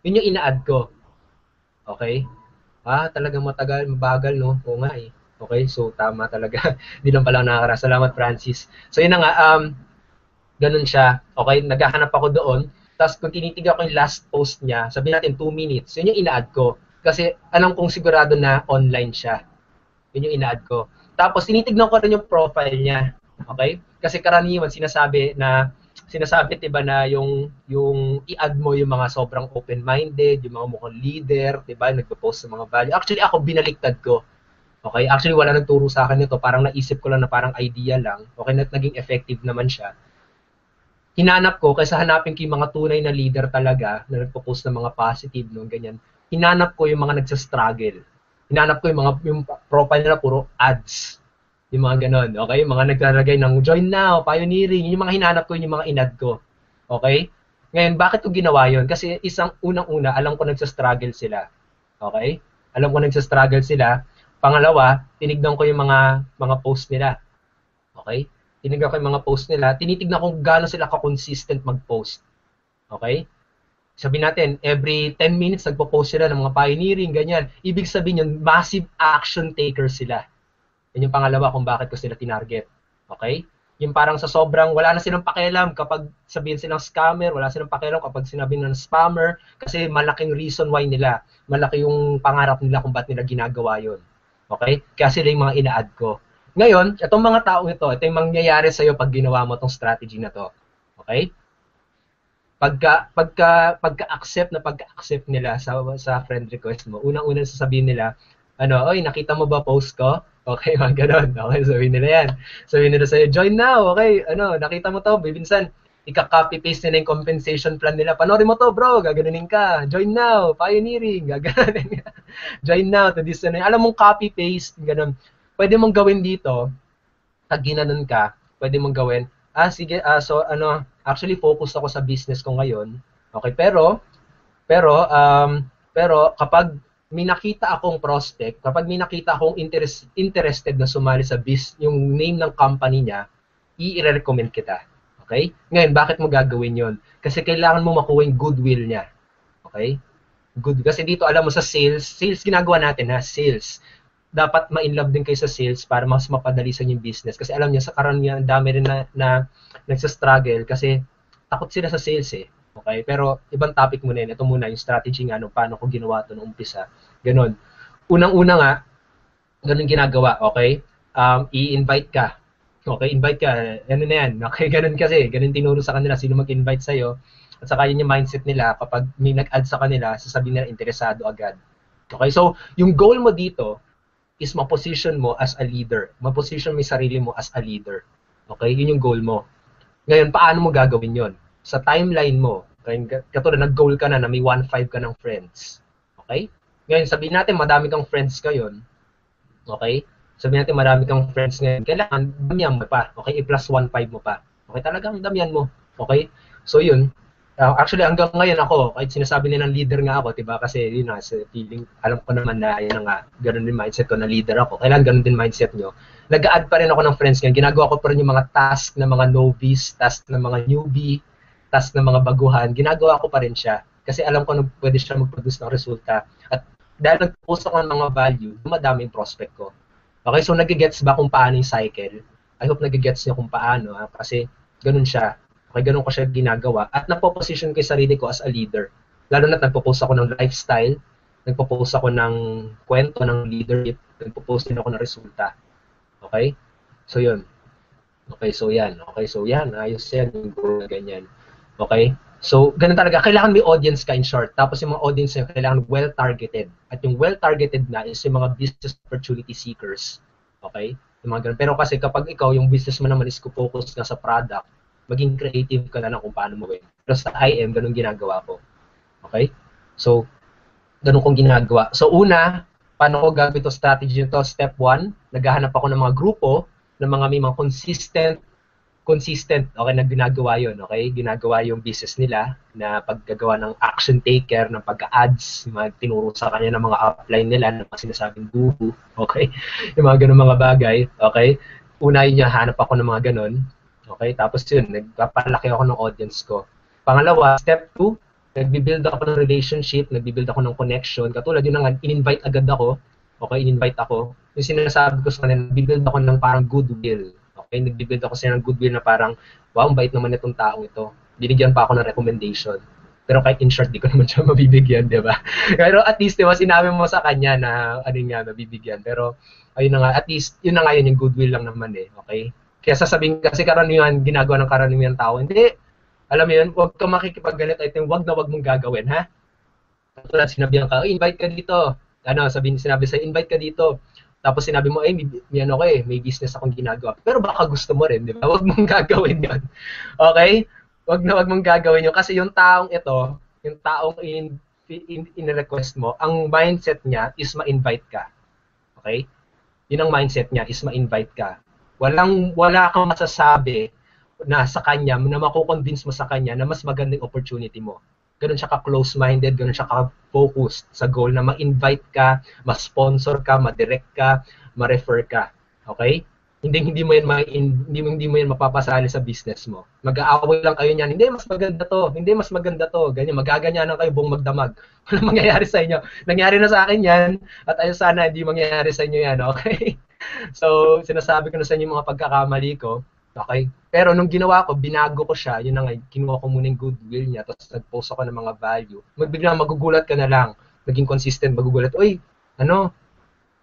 Yun yung ina-add ko. Okay? Talagang mabagal, no? Oo nga eh. Okay, so tama talaga. Hindi lang pala nakakara. Salamat, Francis. So yun na nga, ganun siya. Okay, naghahanap ako doon. Tapos kung tinitignan ko yung last post niya, sabihin natin 2 minutes, yun yung ina-add ko. Kasi alam kong sigurado na online siya. Yun yung ina-add ko. Tapos tinitignan ko rin yung profile niya. Okay? Kasi karaniwan sinasabi, diba, na yung i-add mo yung mga sobrang open-minded, yung mga mukhang leader, diba, nagpo-post sa mga value. Actually, ako binaliktad ko. Okay? Actually, wala nagturo sa akin nito. Parang naisip ko lang na parang idea lang. Okay, naging effective naman siya. Hinanap ko, kaysa hanapin ko yung mga tunay na leader talaga, na nagpo-post ng mga positive, no, ganyan. Hinanap ko yung mga nagsastruggle. Hinanap ko yung profile nila puro ads. Yung mga ganon, okay? Yung mga naglalagay ng join now, pioneering, yung mga hinanap ko, yung mga inad ko. Okay? Ngayon, bakit ko ginawa yun? Kasi isang unang-una, alam ko nagsa-struggle sila. Okay? Alam ko nagsa-struggle sila. Pangalawa, tinignan ko yung mga post nila. Okay? Tinignan ko yung mga post nila. Tinitignan ko gaano sila ka-consistent mag-post. Okay? Sabihin natin, every 10 minutes nagpo-post sila ng mga pioneering, ganyan. Ibig sabihin yun, massive action taker sila. Yan yung pangalawa kung bakit ko sila tinarget. Okay? Yung parang sa sobrang, wala na silang pakialam kapag sabihin silang scammer, wala silang pakialam kapag sinabi ng spammer, kasi malaking reason why nila, malaki yung pangarap nila kung ba't nila ginagawa yun. Okay? Kaya sila yung mga ina-add ko. Ngayon, itong mga taong ito yung mangyayari sa'yo pag ginawa mo itong strategy na to. Okay? Pagka-accept nila sa friend request mo, unang-unang sasabihin nila, oy, nakita mo ba post ko? Okay, mga ganun. Okay, sabihin nila yan. Sabihin nila sa'yo, join now. Okay, nakita mo to, minsan, ika-copy-paste nila yung compensation plan nila. Panoorin mo to, bro. Gaganunin ka. Join now. Pioneering. Gaganunin ka. Join now to this. Alam mong copy-paste. Ganun. Pwede mong gawin dito. Pag ginanon ka, pwede mong gawin. Sige. Actually, focus ako sa business ko ngayon. Okay, pero kapag may nakita akong prospect, kapag may nakita akong interested na sumali sa yung name ng company niya, i-recommend kita. Okay? Ngayon, bakit mo gagawin yon? Kasi kailangan mo makuha yung goodwill niya. Okay? Good. Kasi dito, alam mo sa sales ginagawa natin ha, sales. Dapat ma-inlove din kayo sa sales para mas mapadali sa yung business. Kasi alam niyo, sa karamihan, dami rin na nagsa-struggle kasi takot sila sa sales eh. Okay? Pero ibang topic muna yun. Ito muna yung strategy nga, paano ko ginawa ito noong umpisa. Ganon. Unang-una nga, ganon ginagawa. Okay? I-invite ka. Okay? Invite ka. Ano na yan? Okay? Ganon kasi. Ganon tinuro sa kanila. Sino mag-invite sa'yo. At saka yun yung mindset nila. Kapag may nag-add sa kanila, sasabihin nila interesado agad. Okay? So, yung goal mo dito is ma-position mo as a leader. Ma-position mo yung sarili mo as a leader. Okay? Yun yung goal mo. Ngayon, paano mo gagawin yon? Sa timeline mo, katulad nag-goal ka na may 1.5 ka ng friends. Okay? Ngayon, sabihin natin madami kang friends ngayon. Okay? Sabihin natin marami kang friends ngayon. Kailangan, damihan mo pa. Okay? I-plus 1.5 mo pa. Okay? Talagang damihan mo. Okay? So, yun. Actually, hanggang ngayon ako, kahit sinasabi nilang leader nga ako, diba? Kasi yun na, feeling, alam ko naman na yun nga, ganun din mindset ko na leader ako. Kailangan ganun din mindset nyo. Nag-add pa rin ako ng friends ngayon. Ginagawa ko pa rin yung mga task ng mga novice, task ng mga newbie, task ng mga baguhan. Ginagawa ko pa rin siya. Kasi alam ko na pwede siya mag-produce ng resulta. At dahil nag-post ako ng mga value, madami yung prospect ko. Okay, so nag-gets ba kung paano yung cycle? I hope nag-gets nyo kung paano. Kasi ganun siya. Okay, ganun ko siya ginagawa. At napoposition ko yung sarili ko as a leader. Lalo na nagpo-post ako ng lifestyle, nagpo-post ako ng kwento ng leadership, nagpo-post din ako ng resulta. Okay? So, yun. Okay, so yan. Okay, so yan. Ayos yan. Yung ganyan. Okay? So, ganun talaga. Kailangan may audience ka in short. Tapos yung mga audience nyo, kailangan well-targeted. At yung well-targeted na is yung mga business opportunity seekers. Okay? Yung mga ganun. Pero kasi kapag ikaw, yung business mo naman is focus ka sa product, maging creative ka na kung paano mo gawin. Pero sa IM, ganun ginagawa ko. Okay? So, ganun kong ginagawa. So, una, paano ko gagawin ito strategy nito? Step 1, naghahanap ako ng mga grupo, ng mga may mga consistent, okay, na ginagawa yun, okay? Ginagawa yung business nila na paggagawa ng action taker, ng pagka-ads, yung mga tinuro sa kanya ng mga upline nila, ng mga sinasabing guru, okay? Yung mga ganun mga bagay, okay? Una yun, hanap ako ng mga ganun. Okay, tapos yun, nagpapalaki ako ng audience ko. Pangalawa, step 2, nagbi-build ako ng relationship, nagbi-build ako ng connection. Katulad yun nga, in-invite agad ako. Okay, in-invite ako. Yung sinasabi ko sa kanila, nagbi-build ako ng parang goodwill. Okay, nagbi-build ako sa ng goodwill na parang, wow, ang bait naman itong taong ito. Binigyan pa ako ng recommendation. Pero kahit in short, di ko naman siya mabibigyan, di ba? Pero at least, di ba, sinabi mo sa kanya na, ano nga, mabibigyan. Pero, ayun na nga, at least, yun na nga yun, yung goodwill lang naman eh. Okay? Kaya sasabihin kasi karaniwan, ginagawa ng karaniwan tao, hindi, alam mo yun, huwag ka makikipaggalit, I think, wag na wag mong gagawin, ha? Tulad sinabihan ka, invite ka dito. Sinabi sa'yo, invite ka dito. Tapos sinabi mo, may business akong ginagawa. Pero baka gusto mo rin, di ba? Wag mong gagawin yun. Okay? Wag na wag mong gagawin yun. Kasi yung taong ito, yung taong in-request mo, ang mindset niya is ma-invite ka. Okay? Yun ang mindset niya, is ma-invite ka. Wala kang masasabi na sa kanya, na makukonvince mo sa kanya na mas magandang opportunity mo. Ganun siya ka-close-minded, ganun siya ka-focused sa goal na ma-invite ka, ma-sponsor ka, ma-direct ka, ma-refer ka. Okay? Hindi mo yan mapapasali sa business mo. Mag-aaway lang kayo niyan. Hindi, mas maganda to. Hindi, mas maganda to. Ganyan, magaganyanan kayo buong magdamag. Walang mangyayari sa inyo. Nangyari na sa akin yan, at ayun sana hindi mangyayari sa inyo yan, okay? So, sinasabi ko na sa inyo mga pagkakamali ko. Okay? Pero nung ginawa ko, binago ko siya, yun na nga, kinuha ko muna yung goodwill niya, tapos nag-post ako ng mga value. Biglang magugulat ka na lang, naging consistent, magugulat, uy,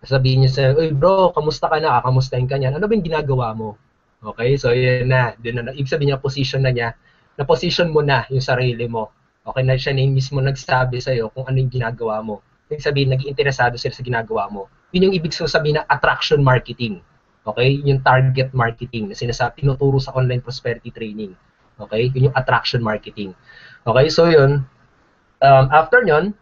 sabihin niya sa'yo, uy bro, kamusta ka na? Kamustahin ka niyan? Ano ba yung ginagawa mo? Okay, so yun na, ibig sabihin niya, position na niya, na-position mo na yung sarili mo. Okay, na siya na mismo nagsabi sa'yo kung ano yung ginagawa mo. Ibig sabihin, naging interesado sila sa ginagawa mo. Yun yung ibig sabihin na attraction marketing. Okay? Yung target marketing na sinasabi, tinuturo sa online prosperity training. Okay? Yun yung attraction marketing. Okay? So, yun. After nyon,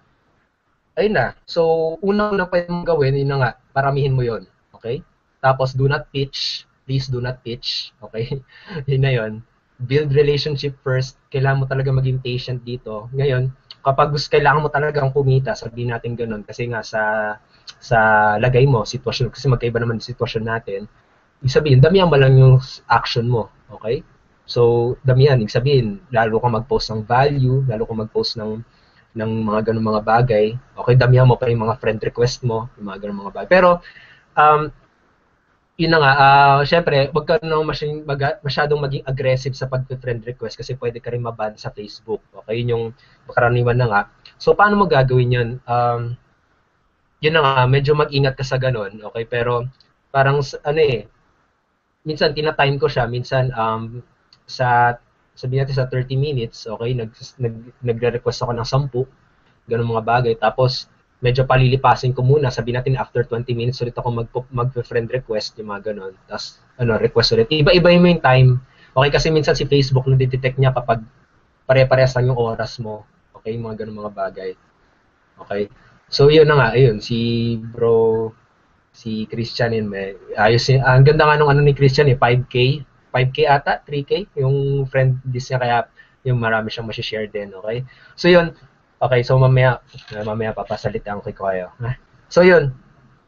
ayun na. So, unang pwede mong gawin, yun na nga, paramihin mo yun. Okay? Tapos, do not pitch. Please do not pitch. Okay? Yun na yun. Build relationship first. Kailangan mo talaga maging patient dito. Ngayon, kapag kailangan mo talagang kumita, sabihin natin ganun, kasi nga sa lagay mo, sitwasyon, kasi magkaiba naman yung sitwasyon natin, ibig sabihin, damihan mo lang yung action mo, okay? So, damihan, ibig sabihin, lalo kang mag-post ng value, lalo kang mag-post ng mga ganung mga bagay, okay, damihan mo pa yung mga friend request mo, yung mga ganung mga bagay. Pero, yun na nga, syempre, wag ka nang masyadong maging aggressive sa pag-friend request kasi pwede ka rin maban sa Facebook, okay? Yun yung karaniwan na nga. So, paano mo gagawin yun? Yun na nga, medyo mag-ingat ka sa ganun, okay? Pero parang minsan tina-time ko siya, minsan sabihin natin sa 30 minutes, okay, nagre-request ako ng 10, ganun mga bagay. Tapos medyo palilipasin ko muna, sabihin natin after 20 minutes ulit ako mag-friend request, yung mga ganun. Tapos request ulit. Iba-iba yung time. Okay, kasi minsan si Facebook nade-detect niya kapag pare-parehas lang yung oras mo. Okay, mga ganun mga bagay. Okay. So, yun na nga, ayun, si Christian yun, ayos yun. Ang ganda nga nung ni Christian, 5K ata, 3K, yung friend list niya, kaya yung marami siyang masishare din, okay? So, yun, okay, so mamaya papasalitaan ko kayo. So, yun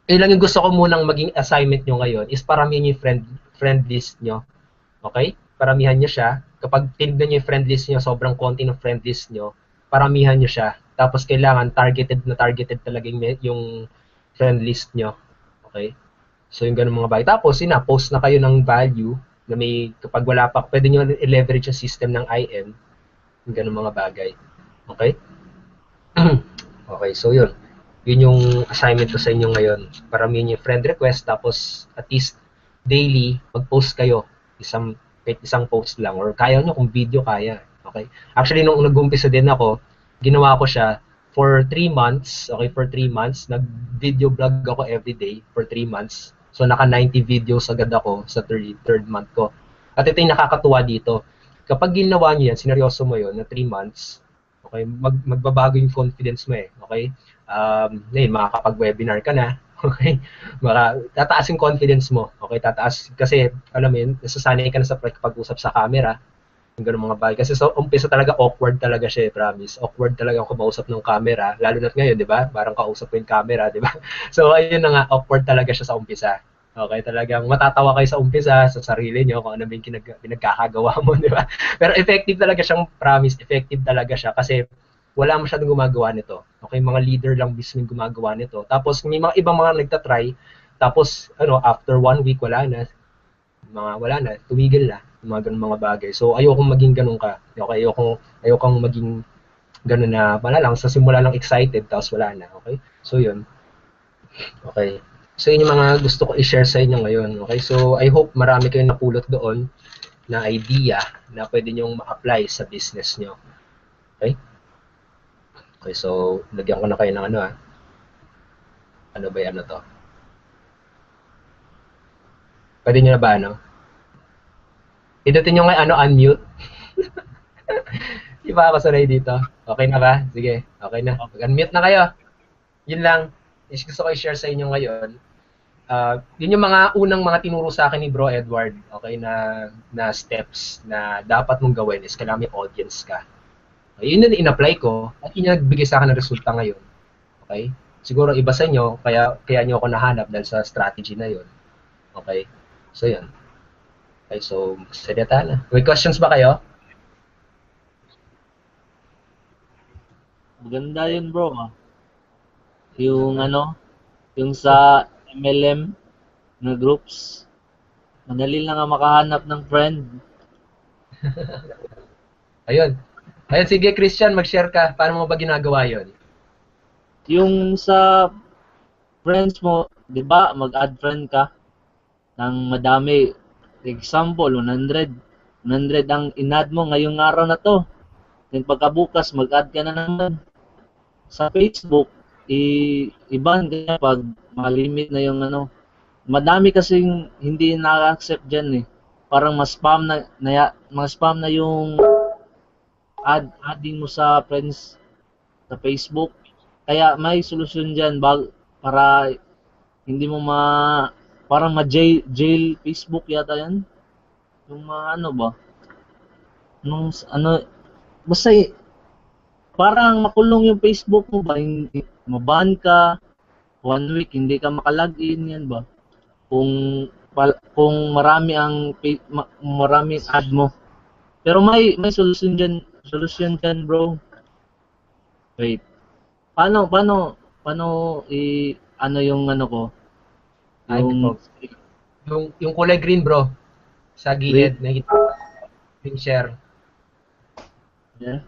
lang yung gusto ko munang maging assignment nyo ngayon, is paramihan yung friend list nyo, okay? Paramihan nyo siya. Kapag tinignan nyo yung friend list nyo, sobrang konti ng friend list nyo, paramihan nyo siya. Tapos kailangan targeted talaga yung friend list nyo. Okay? So yung ganun mga bagay. Tapos post na kayo ng value na may, kapag wala pa, pwede nyo i-leverage yung system ng IM. Yung ganun mga bagay. Okay? Okay, so yun. Yun yung assignment ko sa inyo ngayon. Paramihan yung friend request, tapos at least daily, mag-post kayo. Isang post lang. Or kaya nyo kung video, kaya. Okay? Actually, nung nag-umpisa din ako, ginawa ko siya for 3 months. Okay, for 3 months. Nag-video vlog ako everyday for 3 months. So, naka 90 videos agad ako sa third month ko. At ito yung nakakatuwa dito. Kapag ginawa nyo yan, sineryoso mo yun na 3 months, okay, magbabago yung confidence mo eh. Okay? Ngayon, makakapag-webinar ka na. Okay? Tataas yung confidence mo. Okay? Tataas. Kasi, alam mo yun, nasasanay ka na sa pag-usap sa camera. Yung ganun mga bagay. Kasi umpisa talaga awkward talaga siya, promise. Awkward talaga ako kumausap ng camera. Lalo na ngayon, di ba? Parang kausap ko yung camera, di ba? So, ayun na nga, awkward talaga siya sa umpisa. Okay, talagang matatawa kayo sa umpisa, sa sarili nyo, kung ano ba yung pinagkakagawa mo, di ba? Pero effective talaga siyang, promise, effective talaga siya kasi wala masyadong gumagawa nito. Okay, mga leader lang mismo yung gumagawa nito. Tapos, may mga ibang mga nagtatry, tapos, after 1 week, wala na, tumigil na. Mga ganun mga bagay. So, ayokong maging ganun ka. Okay? Ayokong maging ganun na, wala lang, sa simula lang excited, tapos wala na. Okay? So, yun. Okay. So, yun yung mga gusto ko i-share sa inyo ngayon. Okay? So, I hope marami kayong napulot doon na idea na pwede nyong ma-apply sa business nyo. Okay? Okay, so, lagyan ko na kayo ng Ano ba yan to? Pwede nyo na ba, Pindutin nyo unmute. Di ba ako sanay dito? Okay na ba? Sige, okay na. Mag-unmute na kayo. Yun lang. Gusto ko i-share sa inyo ngayon. Yun yung mga unang mga tinuro sa akin ni Bro Edward, okay, na steps na dapat mong gawin is kailangan may audience ka. Yun na in-apply ko at yun yung nagbigay sa akin ng resulta ngayon. Okay? Siguro iba sa inyo, kaya nyo ako nahanap dahil sa strategy na yun. Okay? So, yun. Okay, so, salita na. May questions ba kayo? Maganda yun, bro. Yung yung sa MLM na groups, madali lang nga makahanap ng friend. Ayun. Ayun, sige Christian, mag-share ka. Paano mo ba ginagawa yun? Yung sa friends mo, di ba, mag-add friend ka ng madami. Example, 100. 100 ang in-add mo ngayong araw na to. Then pagkabukas, mag-add ka na naman. Sa Facebook, i-ban ka pag malimit na yung madami kasing hindi na-accept dyan eh. Parang mas-spam na yung adding mo sa friends sa Facebook. Kaya may solusyon dyan para hindi mo parang jail Facebook yata yan. Yung ba? Basta parang makulong yung Facebook mo ba? Hindi, maban ka, 1 week hindi ka makalagin yan ba? Kung marami maraming ad mo. Pero may solusyon dyan bro. Wait. Paano yung ko? Yung kulay green bro. Sa gilid, nakikita green share. Yeah.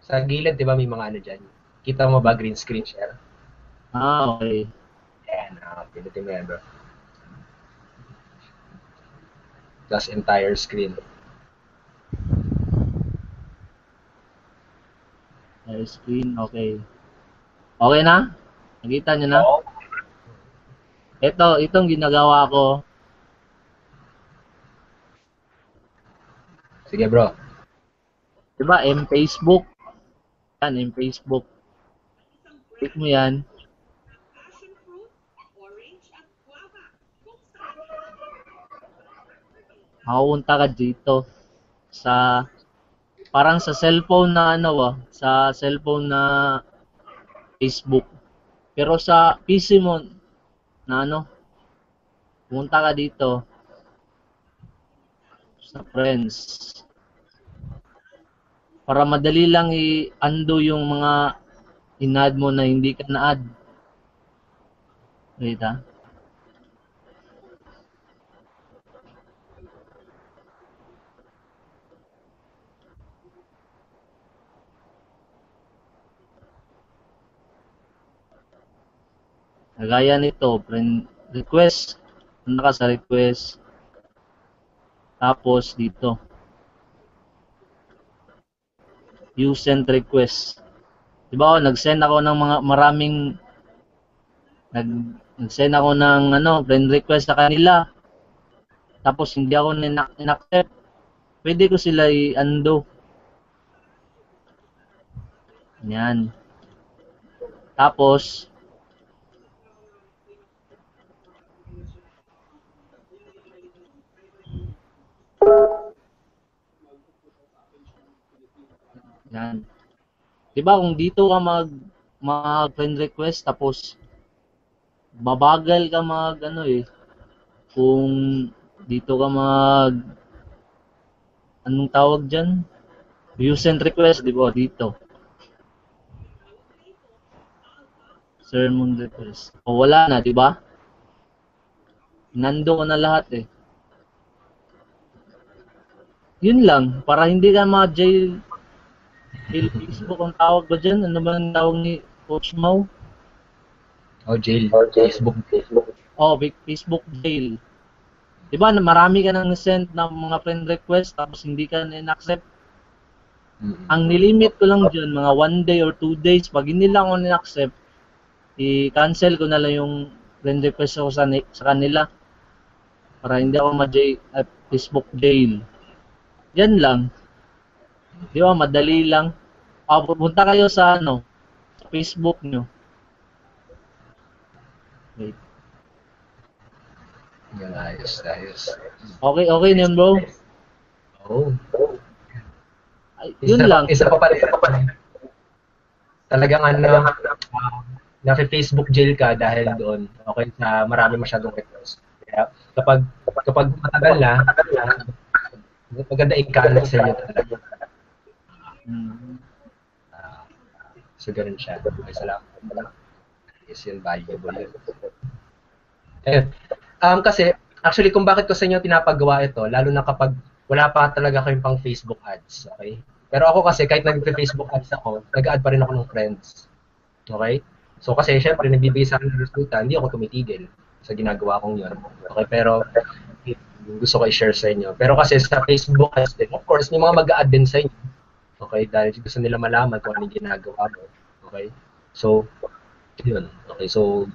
Sa gilid, di ba may mga dyan? Kita mo ba green screen share? Okay. Ayan, pinutin mo yan bro. Plus entire screen. Entire screen, okay. Okay na? Nakita nyo na? Itong ginagawa ko. Sige bro. Diba, Facebook. Yan, Facebook. Click mo yan. Makapunta ka dito parang sa cellphone na sa cellphone na Facebook. Pero sa PC mo na pumunta ka dito sa friends. Para madali lang i-undo yung mga in-add mo na hindi ka na-add. Wait ha. Gaya nito, friend request. Punta ka sa request. Tapos dito. You send request. Diba nag-send ako ng nag-send ako ng friend request sa kanila. Tapos hindi ako in-accept. Pwede ko sila i-undo. Yan. Tapos yan. Diba kung dito ka mag-friend request tapos babagal ka kung dito ka anong tawag dyan? You send request, diba? Dito. Sermon request. O wala na, diba? Nando ko na lahat eh. Yun lang, para hindi ka ma-jail Facebook ang tawag ba dyan? Ano ba ang tawag ni Coach Mau? Jail. Facebook. Facebook jail. Diba, marami ka nang send ng mga friend request tapos hindi ka na-accept. Ang nilimit ko lang dyan, mga 1 day or 2 days, pag hindi lang ako na-accept, i-cancel ko na lang yung friend request ko sa kanila para hindi ako Facebook jail. Yan lang. Di ba, madali lang. Pupunta kayo sa sa Facebook nyo. Wait. Yun, ayos, ayos. Okay, okay na yun, bro. Oh. Ay, yun lang. Isa pa pala. Talagang naki-Facebook jail ka dahil doon. Okay, sa marami masyadong request. Kaya kapag matagal na, maganda i-cancel sa inyo talaga. Hmm. So, ganun siya. Okay, salamat. Yes, yun, valuable yun. Ayun. Kasi, actually, kung bakit ko sa inyo pinapagawa ito, lalo na kapag wala pa talaga kayong pang Facebook ads, okay? Pero ako kasi, kahit nag-Facebook ads ako, nag-add pa rin ako ng friends. Okay? So, kasi, syempre, nagbibigay sa akin ng resulta, hindi ako tumitigil sa ginagawa kong yun. Okay? Pero, gusto ko i-share sa inyo. Pero kasi sa Facebook ads din, of course, may mga mag-a-add din sa inyo. Okay? Dahil gusto nila malaman kung ano yung ginagawa mo. Okay? So, yun. Okay, so,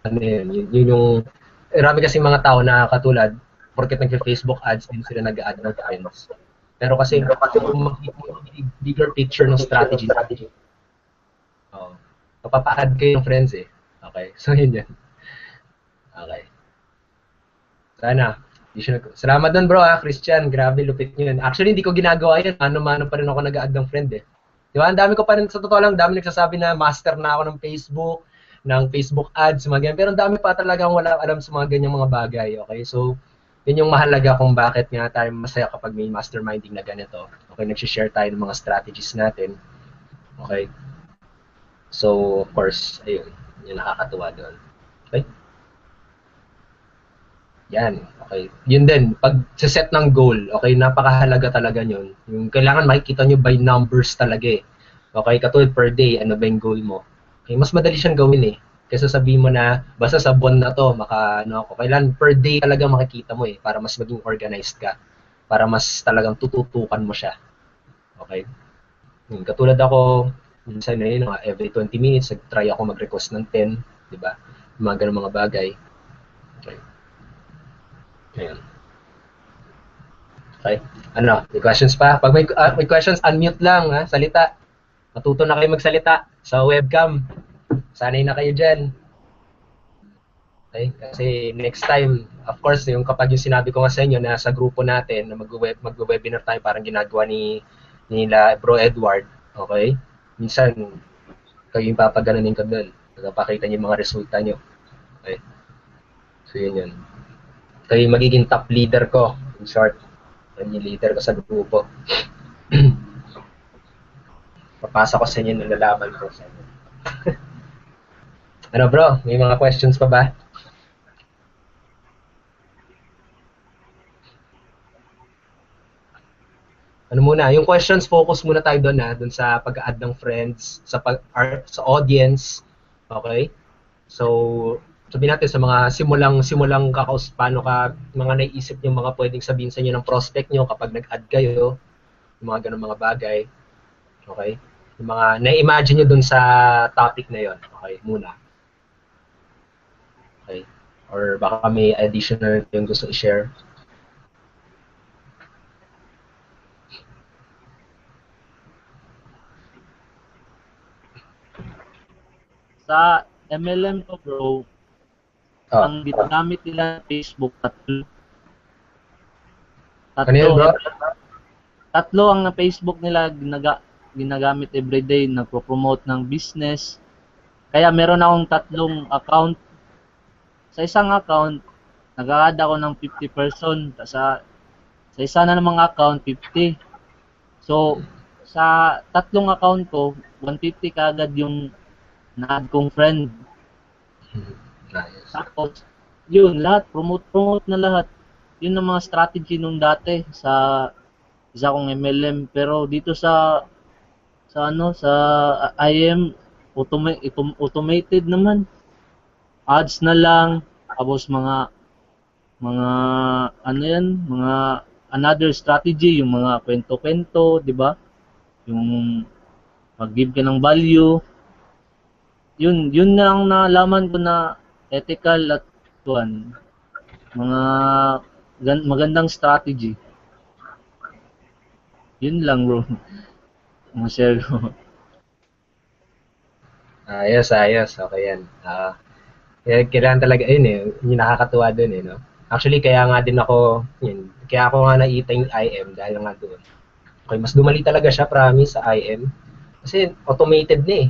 ano yun yung, marami kasi mga tao na katulad, porket nag-Facebook ads din sila nag-add ng friends. Pero kasi, kung makikita mo yung bigger picture ng strategy, oh, mapapa-add kayo ng friends eh. Okay, so yun yan. Okay. Sana. Salamat doon bro Christian. Grabe, lupit nyo yun. Actually, hindi ko ginagawa yan. Mano-mano pa rin ako nag-add ng friend eh. Di ba? Ang dami ko pa rin, sa totoo lang, dami nagsasabi na master na ako ng Facebook ads, mga ganyan. Pero ang dami pa talagang wala alam sa mga ganyang mga bagay. Okay, so, yun yung mahalaga kung bakit nga tayo masaya kapag may masterminding na ganito. Okay, nagsishare tayo ng mga strategies natin. Okay. So, of course, ayun. Yung nakakatuwa doon. Okay? Yan. Okay. Yun din, pag set ng goal, okay, napakahalaga talaga yun. Yung kailangan makikita nyo by numbers talaga eh. Okay, katulad per day, ano ba yung goal mo? Okay, mas madali siyang gawin eh. Kaysa sabihin mo na, basta sa buwan na to, ano ako. Kailan per day talaga makikita mo eh, para mas maging organized ka. Para mas talagang tututukan mo siya. Okay? Katulad ako, minsan na yun, every 20 minutes, try ako mag-request ng 10, di ba? Mga ganun mga bagay. Okay. Ayan. Okay. Ano, may questions pa? Pag may questions, unmute lang, ha? Salita. Matuto na kayo magsalita sa webcam. Sanay na kayo dyan. Okay? Kasi next time, of course, yung kapag yung sinabi ko nga sa inyo na sa grupo natin, na mag-webinar tayo, parang ginagawa nila Bro Edward, okay? Minsan, kayo yung papagananin ko doon. Nagpapakita niyo yung mga resulta niyo. Okay? So, yun. Kayo yung magiging top leader ko, in short. Yan yung leader ko sa grupo. Papasa ko sa inyo, nalalaman ko sa inyo. Ano bro, may mga questions pa ba? Ano muna, yung questions, focus muna tayo doon doon sa pag-add ng friends, sa audience, okay? So, sabihin natin sa mga simulang paano ka, mga naiisip niyo mga pwedeng sabihin sa inyo ng prospect niyo kapag nag-add kayo, yung mga ganung mga bagay, okay? Yung mga na-imagine niyo doon sa topic na yon, okay, muna. Okay? Or baka may additional yung gusto i-share. Sa MLM ko, bro, ang ginagamit nila Facebook, tatlo. Ano yun, bro? Tatlo ang Facebook nila ginagamit everyday, nagpo-promote ng business. Kaya meron akong tatlong account. Sa isang account, nag-a-add ako ng 50 person. Sa isa na namang account, 50. So, sa tatlong account ko, 150 kagad yung na-add kong friend. Nice. Tapos, yun, lahat, promote na lahat. Yun ang mga strategy nung dati sa isa kong MLM. Pero dito sa IM, automated naman. Ads na lang, tapos mga ano yan, mga another strategy, yung mga kwento-kwento, di ba? Yung mag-give ka ng value. Yun na lang nalaman ko na ethical at mga magandang strategy. Yun lang, bro. Ma-share ko. Ayos. Okay yan. Kaya kailangan talaga, yun eh, yung nakakatuwa dun eh, no? Actually, kaya nga din ako, yun, kaya ako nga naita yung IM dahil nga doon. Okay, mas dumali talaga siya, promise, sa IM. Kasi automated na eh.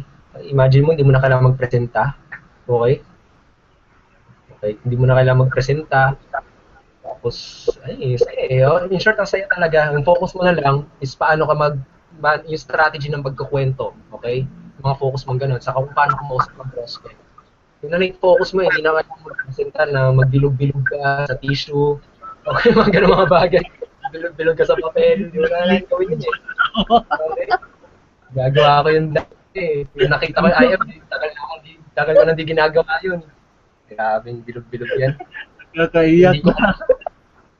Imagine mo, hindi mo na kailangan magpresenta. Okay? Okay, hindi mo na kailangan magpresenta. Tapos, in short, ang saya talaga. Ang focus mo na lang is paano ka yung strategy ng pagkukwento. Okay? Mga focus mo ganun. Saka kung paano ka mausap ng prospect. Yun na lang yung focus mo, hindi na kailangan magpresenta na magbilog-bilog ka sa tissue. Okay, mga ganun mga bagay. Bilog-bilog ka sa papel. Hindi mo na kailangan gawin yun eh. Okay? Gagawa ko yun dati eh. Yung nakita ko yung IF, tagal ko na hindi ginagawa yun. Grabe yung bilog-bilog yan. Kakaiyak Hindi ko, na.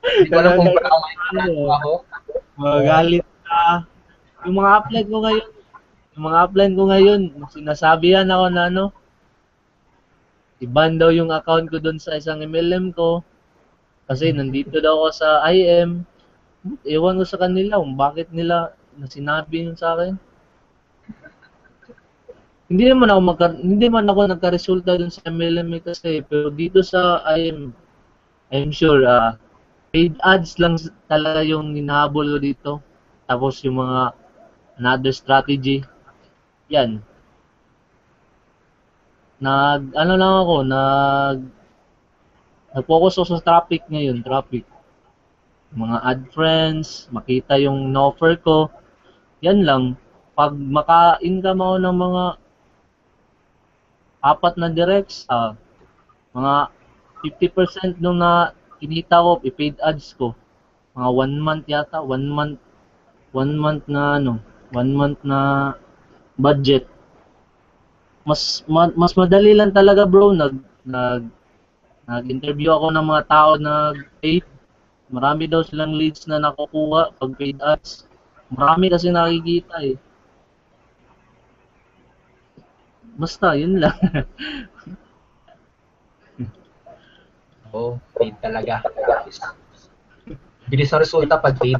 hindi ko alam kung paano may ginagawa ko. Magalit ka. Yung mga upline ko ngayon, sinasabihan ako na iban daw yung account ko doon sa isang MLM ko. Kasi nandito daw ako sa IM. Ewan ko sa kanila kung bakit nila sinabi yun sa akin. Hindi man ako nagka-resulta dun sa MLM kasi, pero dito sa IM, I'm sure paid ads lang talaga yung hinahabol ko dito. Tapos yung mga another strategy. Yan. Nag-focus ako sa traffic ngayon, traffic. Mga ad friends, makita yung offer ko. Yan lang. Pag maka-income ako ng mga 4 na directs, mga 50% nung na kinita ko, i-paid ads ko. Mga 1 month yata, 1 month na budget. Mas madali lang talaga bro, nag-interview ako ng mga tao na paid. Marami daw silang leads na nakukuha pag paid ads. Marami kasi nakikita eh. Basta, yun lang. Oo, paid talaga. Bilis ang resulta pag paid.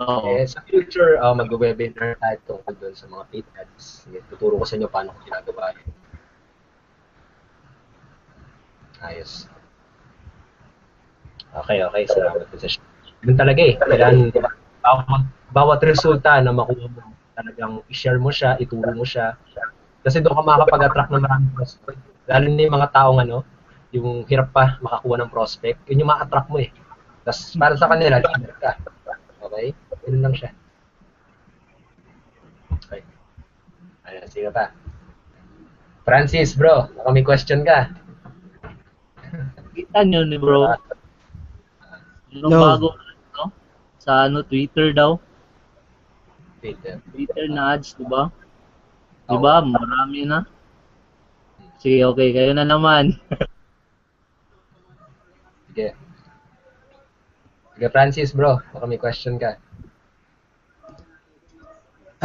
Oo. Sa future, mag-webinar tayo tungkol doon sa mga paid ads. Tuturo ko sa inyo paano ko ginagawa yun. Ayos. Okay. Salamat po sa share. Doon talaga eh. Kailangan bawat resulta na makuha mo, talagang i-share mo siya, ituro mo siya. Kasi doon ka makakapag-attract ng maraming prospect. Lalo na yung mga taong yung hirap pa makakuha ng prospect, yun yung ma-attract mo eh. Tapos para sa kanila, leader ka. Okay? Yun lang siya. Okay. Ayan, sige pa. Francis, bro, baka may question ka. Kita nyo ni bro. Yung No. bago, sa Twitter daw. Twitter na ads, di ba? Di ba? Marami na. Sige, okay. Kayo na naman. Sige. Sige, Francis, bro, baka may question ka.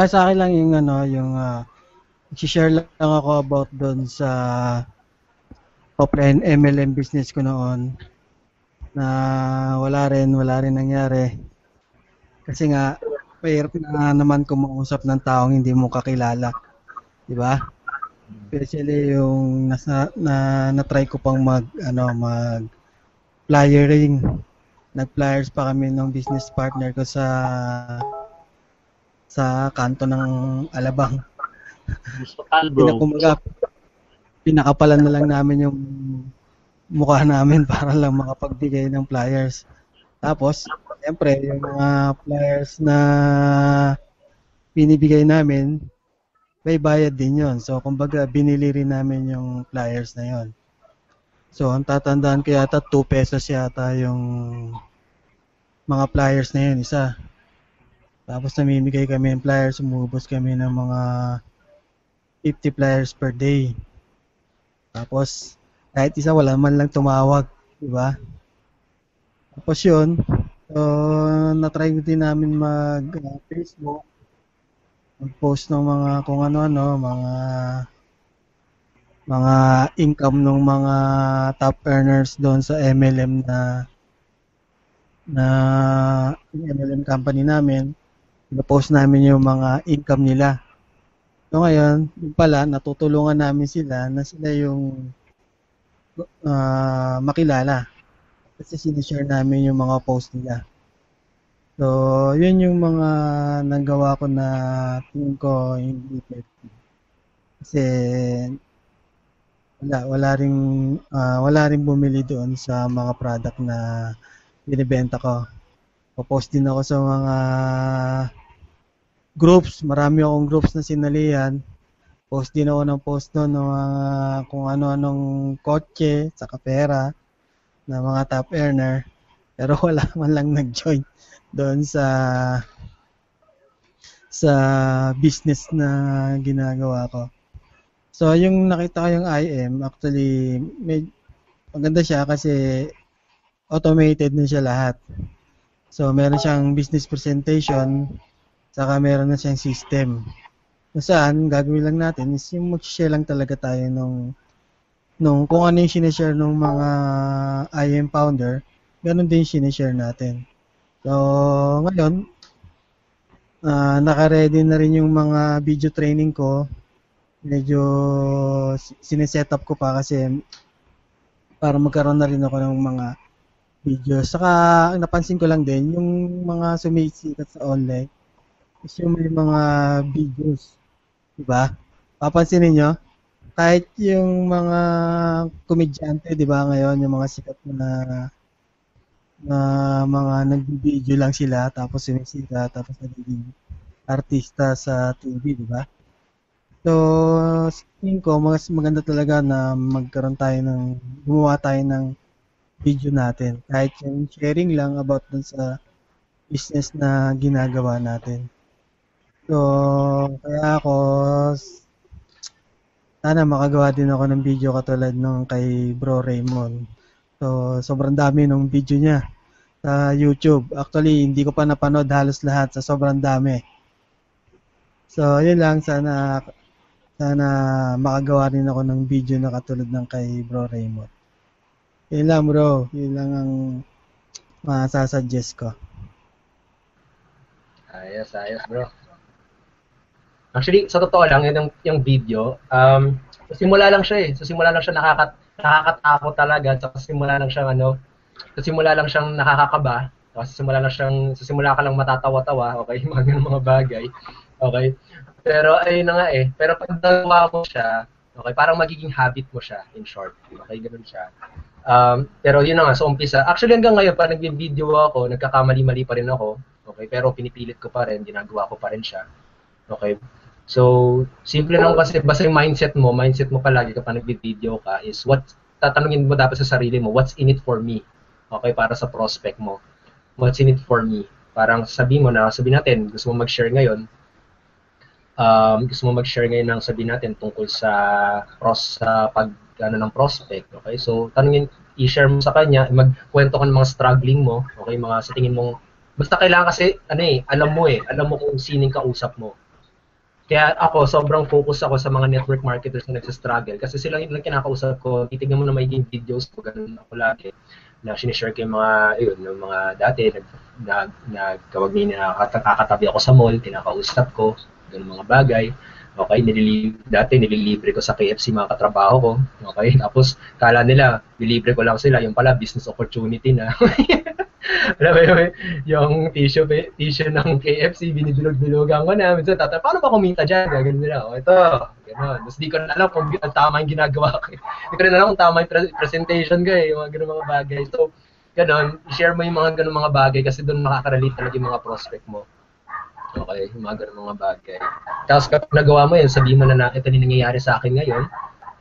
Sa akin lang yung share lang ako about doon sa offline MLM business ko noon na wala rin nangyari. Kasi nga mahirap na naman kumausap ng taong hindi mo kakilala. 'Di ba? Especially yung na-try ko pang mag flyering. Nag-flyers pa kami ng business partner ko sa kanto ng Alabang. Hospital, bro. Pinakapalan na lang namin yung mukha namin para lang makapagbigay ng flyers. Tapos, siyempre, yung mga flyers na binibigay namin, may bayad din yon. So, kumbaga, binili rin namin yung flyers na yon. So, ang tatandaan ko yata, 2 pesos yata yung mga flyers na yun, isa. Tapos, namimigay kami ng flyers, umubos kami ng mga 50 flyers per day. Tapos, kahit isa, wala man lang tumawag, di ba? Tapos yun, na-try din namin mag-Facebook, mag-post ng mga kung ano-ano, mga income ng mga top earners doon sa MLM na MLM company namin. Na-post namin yung mga income nila. So ngayon, yung pala, natutulungan namin sila na sila yung makilala. Kasi sinishare namin yung mga post nila. So, yun yung mga nagawa ko na tingin ko hindi effective. Kasi wala ring bumili doon sa mga product na binibenta ko. Post din ako sa mga groups, marami akong groups na sinalihan. Post din ako ng post noon ng mga kung ano-anong kotse, saka pera na mga top earner. Pero wala man lang nag-join doon sa business na ginagawa ko. So, yung nakita ko yung IM, actually, maganda siya kasi automated na siya lahat. So, meron siyang business presentation, saka meron na siyang system. Kung saan, gagawin lang natin is yung mag-share lang talaga tayo nung kung ano yung sinishare ng mga IM founder, ganun din sinishare natin. So, ngayon, naka-ready na rin yung mga video training ko. Medyo sineset up ko pa kasi para magkaroon na rin ako ng mga videos. Saka napansin ko lang din yung mga sumisikat sa online is yung may mga videos, diba? Papansinin nyo, kahit yung mga komedyante, diba ngayon, yung mga sikat na mga nag-video lang sila tapos sumisikat tapos nagiging artista sa TV, diba? So, tingin ko, mas maganda talaga na gumawa tayo ng video natin. Kahit yung sharing lang about dun sa business na ginagawa natin. So, kaya ako, sana makagawa din ako ng video katulad nung kay Bro Raymond. So, sobrang dami ng video niya sa YouTube. Actually, hindi ko pa napanood halos lahat sa sobrang dami. So, yun lang. Sana makagawa rin ako ng video na katulad ng kay Bro Raymond. Yun lang bro. Yun lang ang masasuggest ko. Ayos bro. Actually, sa totoo lang, yung video, sa simula lang siya nakakatakot talaga. Sa simula lang siyang nakakakaba. Sa simula ka lang matatawa-tawa, okay, mga bagay. Okay? Pero ayun na nga eh. Pero pag nagawa mo siya, okay, parang magiging habit mo siya, in short. Okay, ganoon siya. Pero yun na nga, sa umpisa. Actually hanggang ngayon, pag nag-video ako, nagkakamali-mali pa rin ako. Okay, pero pinipilit ko pa rin, ginagawa ko pa rin siya. Okay. So, simple lang kasi, basta yung mindset mo palagi kapag nag-video ka is tatanungin mo dapat sa sarili mo, what's in it for me? Okay, para sa prospect mo. What's in it for me? Parang sabihin natin, gusto mo mag-share ngayon, ng sabihin natin tungkol sa ng prospect, okay? So, i-share mo sa kanya, magkwento ka ng mga struggling mo, okay? Mga sa tingin mong, basta kailangan kasi, alam mo kung sinong kausap mo. Kaya ako, sobrang focus ako sa mga network marketers na nagsastruggle kasi sila yung kinakausap ko, titignan mo na magiging videos ko, ganun ako lagi, na sinishare ko yung mga dati, nakakatabi ako sa mall, kinakausap ko, ganun mga bagay. Okay, dati nililibre ko sa KFC mga katrabaho ko. Okay, tapos kala nila nilibre ko lang sila, yung pala business opportunity na. Alam mo yung tissue ng KFC, binibilog-bilogan ko na. Minsan paano ba kumita dyan? Gagano nila. Ito, gano'n. Tapos di ko na alam kung tama yung ginagawa ko. Di ko rin alam kung tama yung presentation ko yung mga gano'ng mga bagay. So, gano'n, i-share mo yung mga gano'ng mga bagay kasi doon makaka-relate talaga yung mga prospect mo. Okay, yung mga ganun mga bagay. Tapos kapag nagawa mo yun, sabihin mo na ito na nangyayari sa akin ngayon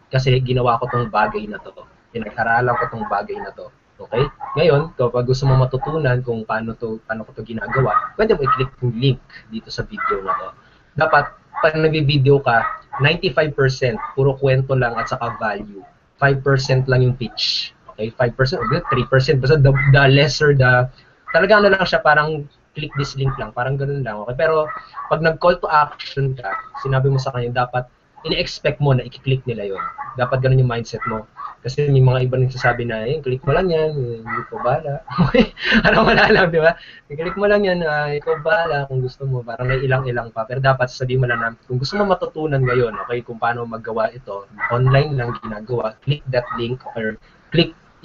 kasi ginawa ko tong bagay na to. Pinag-aralan ko tong bagay na to. Okay? Ngayon, kapag gusto mo matutunan kung paano ko to ginagawa, pwede mo i-click yung link dito sa video na to. Dapat, pag nag-video ka, 95% puro kwento lang at saka value. 5% lang yung pitch. Okay? 5% or 3%. Basta the lesser talaga lang siya, parang click this link lang, parang ganun lang, okay? Pero pag nag-call to action ka, sinabi mo sa kanya, dapat ina-expect mo na i-click nila yon. Dapat ganun yung mindset mo. Kasi may mga iba nagsasabi na, click mo lang yan, hindi ko bahala. Okay? Ano wala lang, di ba? Click mo lang yan, ikaw bahala kung gusto mo. Parang may ilang-ilang pa. Pero dapat sabihin mo na kung gusto mo matutunan ngayon, okay, kung paano maggawa ito, online lang ginagawa, click that link or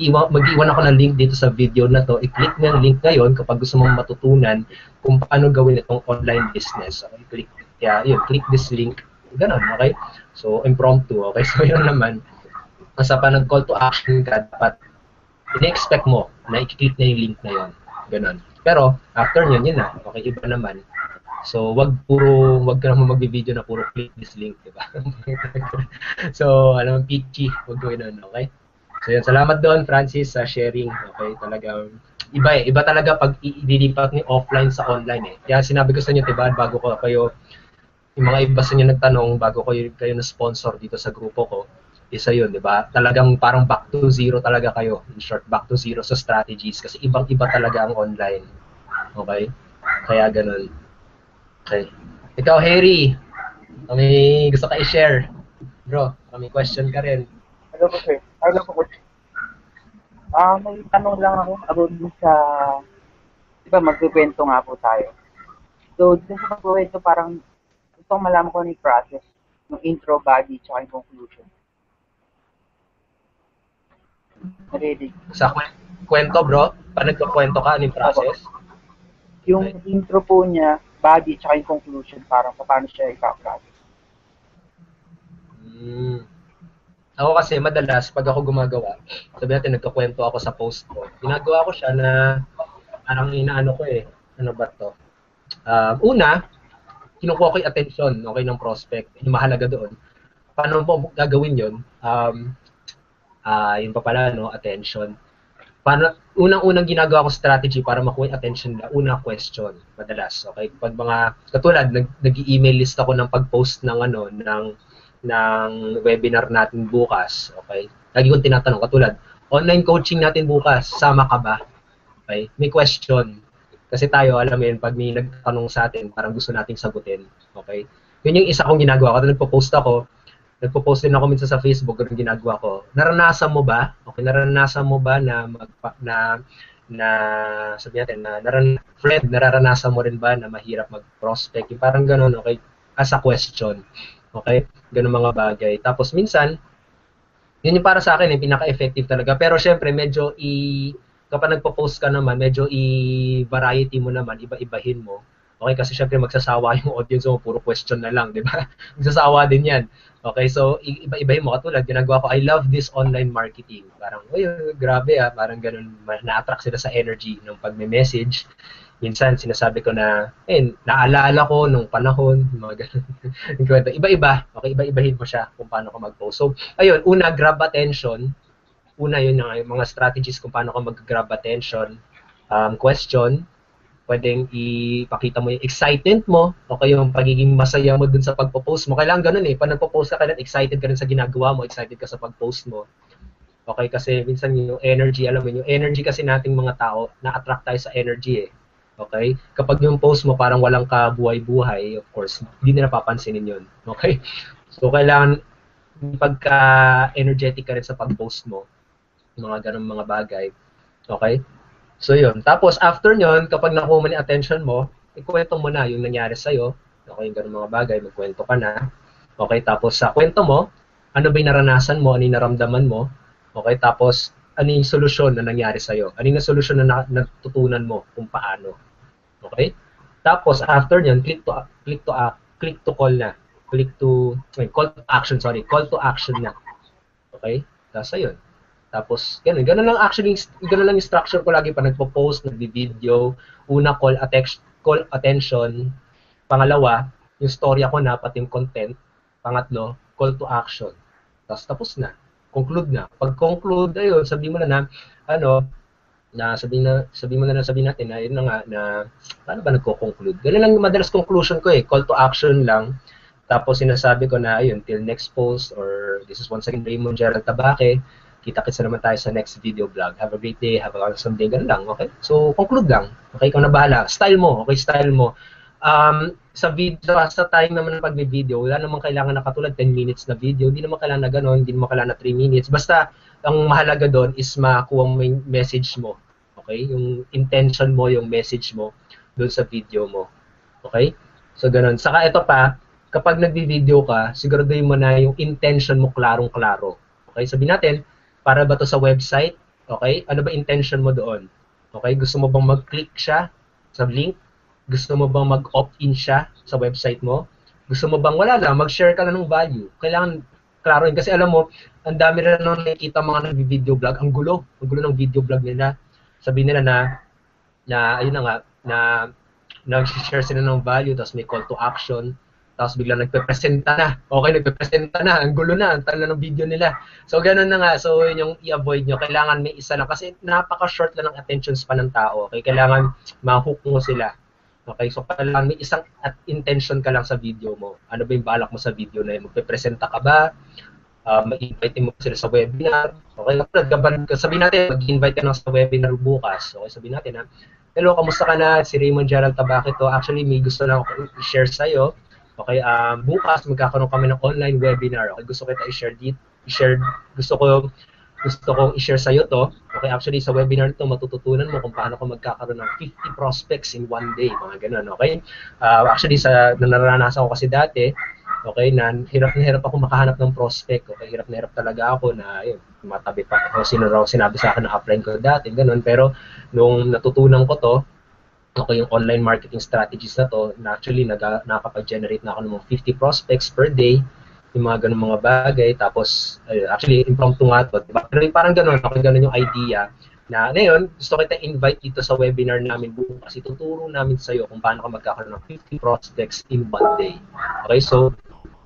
mag-iwan ako ng link dito sa video na to. I-click mo yung link ngayon kapag gusto mong matutunan kung paano gawin itong online business. Okay? Click this link. Ganon, okay? So, impromptu, okay? So, yun naman. Basta pa nag-call to action ka, dapat in-expect mo na i-click na yung link na yun. Ganon. Pero, after yun na. Okay, iba naman. So, wag ka naman mag-video na puro click this link, di ba? So, alam mo, peachy. Wag gawin nun, okay? So, yun. Salamat doon, Francis, sa sharing. Okay, talagang iba talaga pag i-dilipat ni offline sa online eh. Kaya sinabi ko sa inyo, diba, bago kayo, yung mga iba sa inyo nagtanong, bago kayo na-sponsor dito sa grupo ko, isa yun, di ba? Talagang parang back to zero talaga kayo. In short, back to zero sa strategies kasi ibang-iba talaga ang online. Okay? Kaya ganun. Okay. Ikaw, Harry, may gusto ka i-share? Bro, may question ka rin. Hello po, sir. Hello po, coach. May tanong lang ako about sa, di ba, magkukwento nga po tayo. So, dito sa magkukwento, parang gusto kong malaman ko yung process, yung intro, body, tsaka yung conclusion. Narinig. Sa kwento, bro? Paano nagkukwento ka? Anong process? Yung intro po niya, body, tsaka yung conclusion, parang paano siya ika-process. Ako kasi madalas, pag ako gumagawa, sabi natin nagkakwento ako sa post ko, ginagawa ko siya na parang inaano ko eh. Ano ba to? Una, kinukuha ko yung attention, okay, ng prospect. Yung mahalaga doon. Paano mo gagawin yun? Yun pa pala, no, attention. Unang-unang ginagawa ko strategy para makuha yung attention nila, una question, madalas. Okay? Pag katulad, nag-i-email list ako ng pag-post ng webinar natin bukas. Okay? Lagi kong tinatanong, katulad, online coaching natin bukas, sama ka ba? Okay? May question. Kasi tayo, alam mo yun, pag may nagtanong sa atin, parang gusto nating sagutin. Okay? Yun yung isa kong ginagawa. Kasi nagpo-post din ako minsan sa Facebook, ganun ginagawa ko. Naranasan mo ba? Okay, naranasan mo ba sabi natin, nararanasan mo rin ba na mahirap mag-prospect? Yung parang ganun, okay? As a question. Okay? Ganun mga bagay. Tapos minsan, yun yung para sa akin, yung pinaka-effective talaga. Pero syempre, medyo kapag nagpo-post ka naman, medyo i-variety mo naman, iba-ibahin mo. Okay, kasi syempre magsasawa yung audience mo, puro question na lang, di ba? Magsasawa din yan. Okay, so iba-ibahin mo. Katulad, ginagawa ko, I love this online marketing. Parang, grabe parang ganun, na-attract sila sa energy ng pagme-message. Minsan, sinasabi ko na, naalala ko nung panahon, mga ganun. Iba-iba. Okay, iba-ibahin mo siya kung paano ka mag-post. So, ayun, una, grab attention. Una yun yung mga strategies kung paano ka mag-grab attention. Question, pwedeng ipakita mo yung excitement mo o yung pagiging masaya mo dun sa pagpo-post mo. Kailangan ganun pag nagpo-post ka excited ka rin sa ginagawa mo, excited ka sa pag-post mo. Okay, kasi minsan yung energy, alam mo yung energy kasi nating mga tao, na-attract tayo sa energy Okay? Kapag yung post mo parang walang kabuhay-buhay, of course, hindi nila papansinin yun. Okay? So, kailangan pagka-energetic ka rin sa pag-post mo. Mga ganun mga bagay. Okay? So, yun. Tapos, after nyon, kapag nakuha mo yung attention mo, ikwento mo na yung nangyari sa'yo. Okay, yung ganun mga bagay, magkwento ka na. Okay, tapos sa kwento mo, ano ba yung naranasan mo, ano yung naramdaman mo. Okay, tapos, ano yung solusyon na nangyari sa'yo. Ano yung solusyon na natutunan mo kung paano. Okay? Tapos, after nyon, call to action na. Okay? Tapos, ayun. Tapos, ganun lang actually, ganun lang yung structure ko lagi pa nagpo-post, nagbi-video. Una, call attention. Pangalawa, yung story ako na, pati yung content. Pangatlo, call to action. Tapos na. Conclude na. Pag-conclude, ayun, sabihin mo na sabihin natin na yun na nga, na paano ba nagko-conclude? Ganun lang madalas conclusion ko call to action lang. Tapos sinasabi ko na, ayun, till next post, or this is once again Raymond Gerald Tabaque. Kita-kits na naman tayo sa next video vlog. Have a great day, have a awesome day, ganun lang, okay? So, conclude lang. Okay, ikaw na bahala. Style mo, okay, style mo. Sa time naman ng pag-video, wala namang kailangan na katulad 10 minutes na video, hindi naman kailangan na gano'n, hindi naman kailangan na 3 minutes. Basta, ang mahalaga doon is makuha mo yung message mo. Okay? Yung intention mo, yung message mo doon sa video mo. Okay? So, ganun. Saka ito pa, kapag nagbi-video ka, siguraduhin mo na yung intention mo klarong-klaro. Okay? Sabihin natin, para ba to sa website? Okay? Ano ba intention mo doon? Okay? Gusto mo bang mag-click siya sa link? Gusto mo bang mag-opt-in siya sa website mo? Gusto mo bang wala lang, mag-share ka lang ng value? Kailangan klaro yun. Kasi alam mo, ang dami rin nang nakikita mga nag-video vlog. Ang gulo ng video vlog nila. Sabihin nila na ayun na nga, na nag-share sila ng value, tapos may call to action, tapos biglang nagpe-presenta na. Okay, nagpe-presenta na. Ang gulo na, ang tala ng video nila. So, ganun na nga. So, yun yung i-avoid nyo. Kailangan may isa lang. Kasi napaka-short lang ng attention span ng tao. Okay, kailangan ma-hook mo sila. Okay, so kailangan may isang intention ka lang sa video mo. Ano ba yung balak mo sa video na yun? Magpe-presenta ka ba? Ma-invite mo sila sa webinar. Okay, sabihin natin, mag-invite ka na sa webinar bukas. Okay, sabihin natin, hello, kamusta ka na? Si Raymond Gerald Tabaquito. Actually, may gusto lang ako i-share sa'yo. Okay, bukas magkakaroon kami ng online webinar. Okay, gusto kita i-share dito. Gusto kong i-share sa'yo to. Okay, actually, sa webinar to matututunan mo kung paano ka magkakaroon ng 50 prospects in one day. Mga ganun, okay? Actually, naranasan ko kasi dati, okay, na hirap ako makahanap ng prospect. Okay, hirap na hirap talaga ako na, yun, matabi pa ako. Sinabi sa akin na upline ko dati, ganun. Pero, nung natutunan ko to, okay, yung online marketing strategies na to, na actually, nakakapag-generate na ako ng 50 prospects per day, yung mga ganun mga bagay, tapos, actually, impromptu nga to, diba? Pero parang ganun, okay, ganun yung idea, na ngayon, gusto kita invite dito sa webinar namin bukas, ituturo namin sa'yo kung paano ka magkakaroon ng 50 prospects in one day. Okay, so,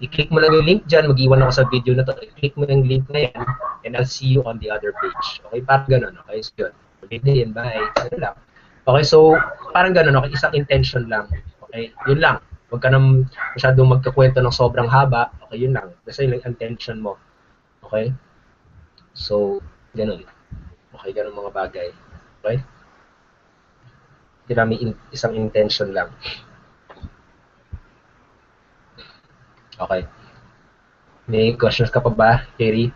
i-click mo lang yung link dyan, mag-iwan ako sa video na to, i-click mo yung link na yan, and I'll see you on the other page. Okay, parang ganun, okay, so yun. Good day and bye. Ano lang. Okay, so, parang ganun, okay, isang intention lang. Okay, yun lang. Huwag ka nang masyadong magkakwento ng sobrang haba. Okay, yun lang. Basta yun lang intention mo. Okay? So, ganun. Okay, ganun mga bagay. Okay? May isang intention lang. Okay. May questions ka pa ba, Jerry?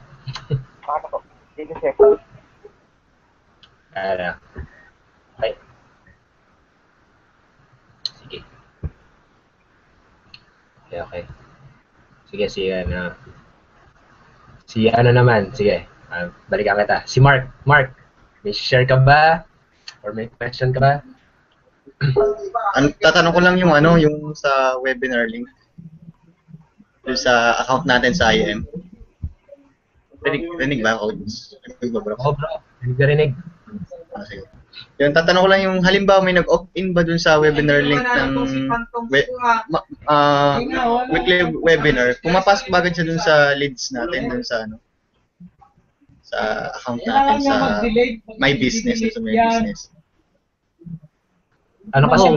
Ano po? Sige, sir. Okay. Sige. Okay. Sige, si ano naman, sige. Balikan kita. Si Mark. Mark, may share ka ba? Or may question ka ba? Tatanong ko lang yung yung sa webinar link. Yung sa account natin sa IM. Rinig ba ako? Rinig ba, bro? Oo, bro. Rinig. Sige. Yung tatanong ko lang yung halimbawa may nag-opt-in ba dun sa webinar link ng weekly webinar, pumapasok ba agad siya dun sa leads natin dun sa sa account natin sa My Business, sa My Business. Ano kasi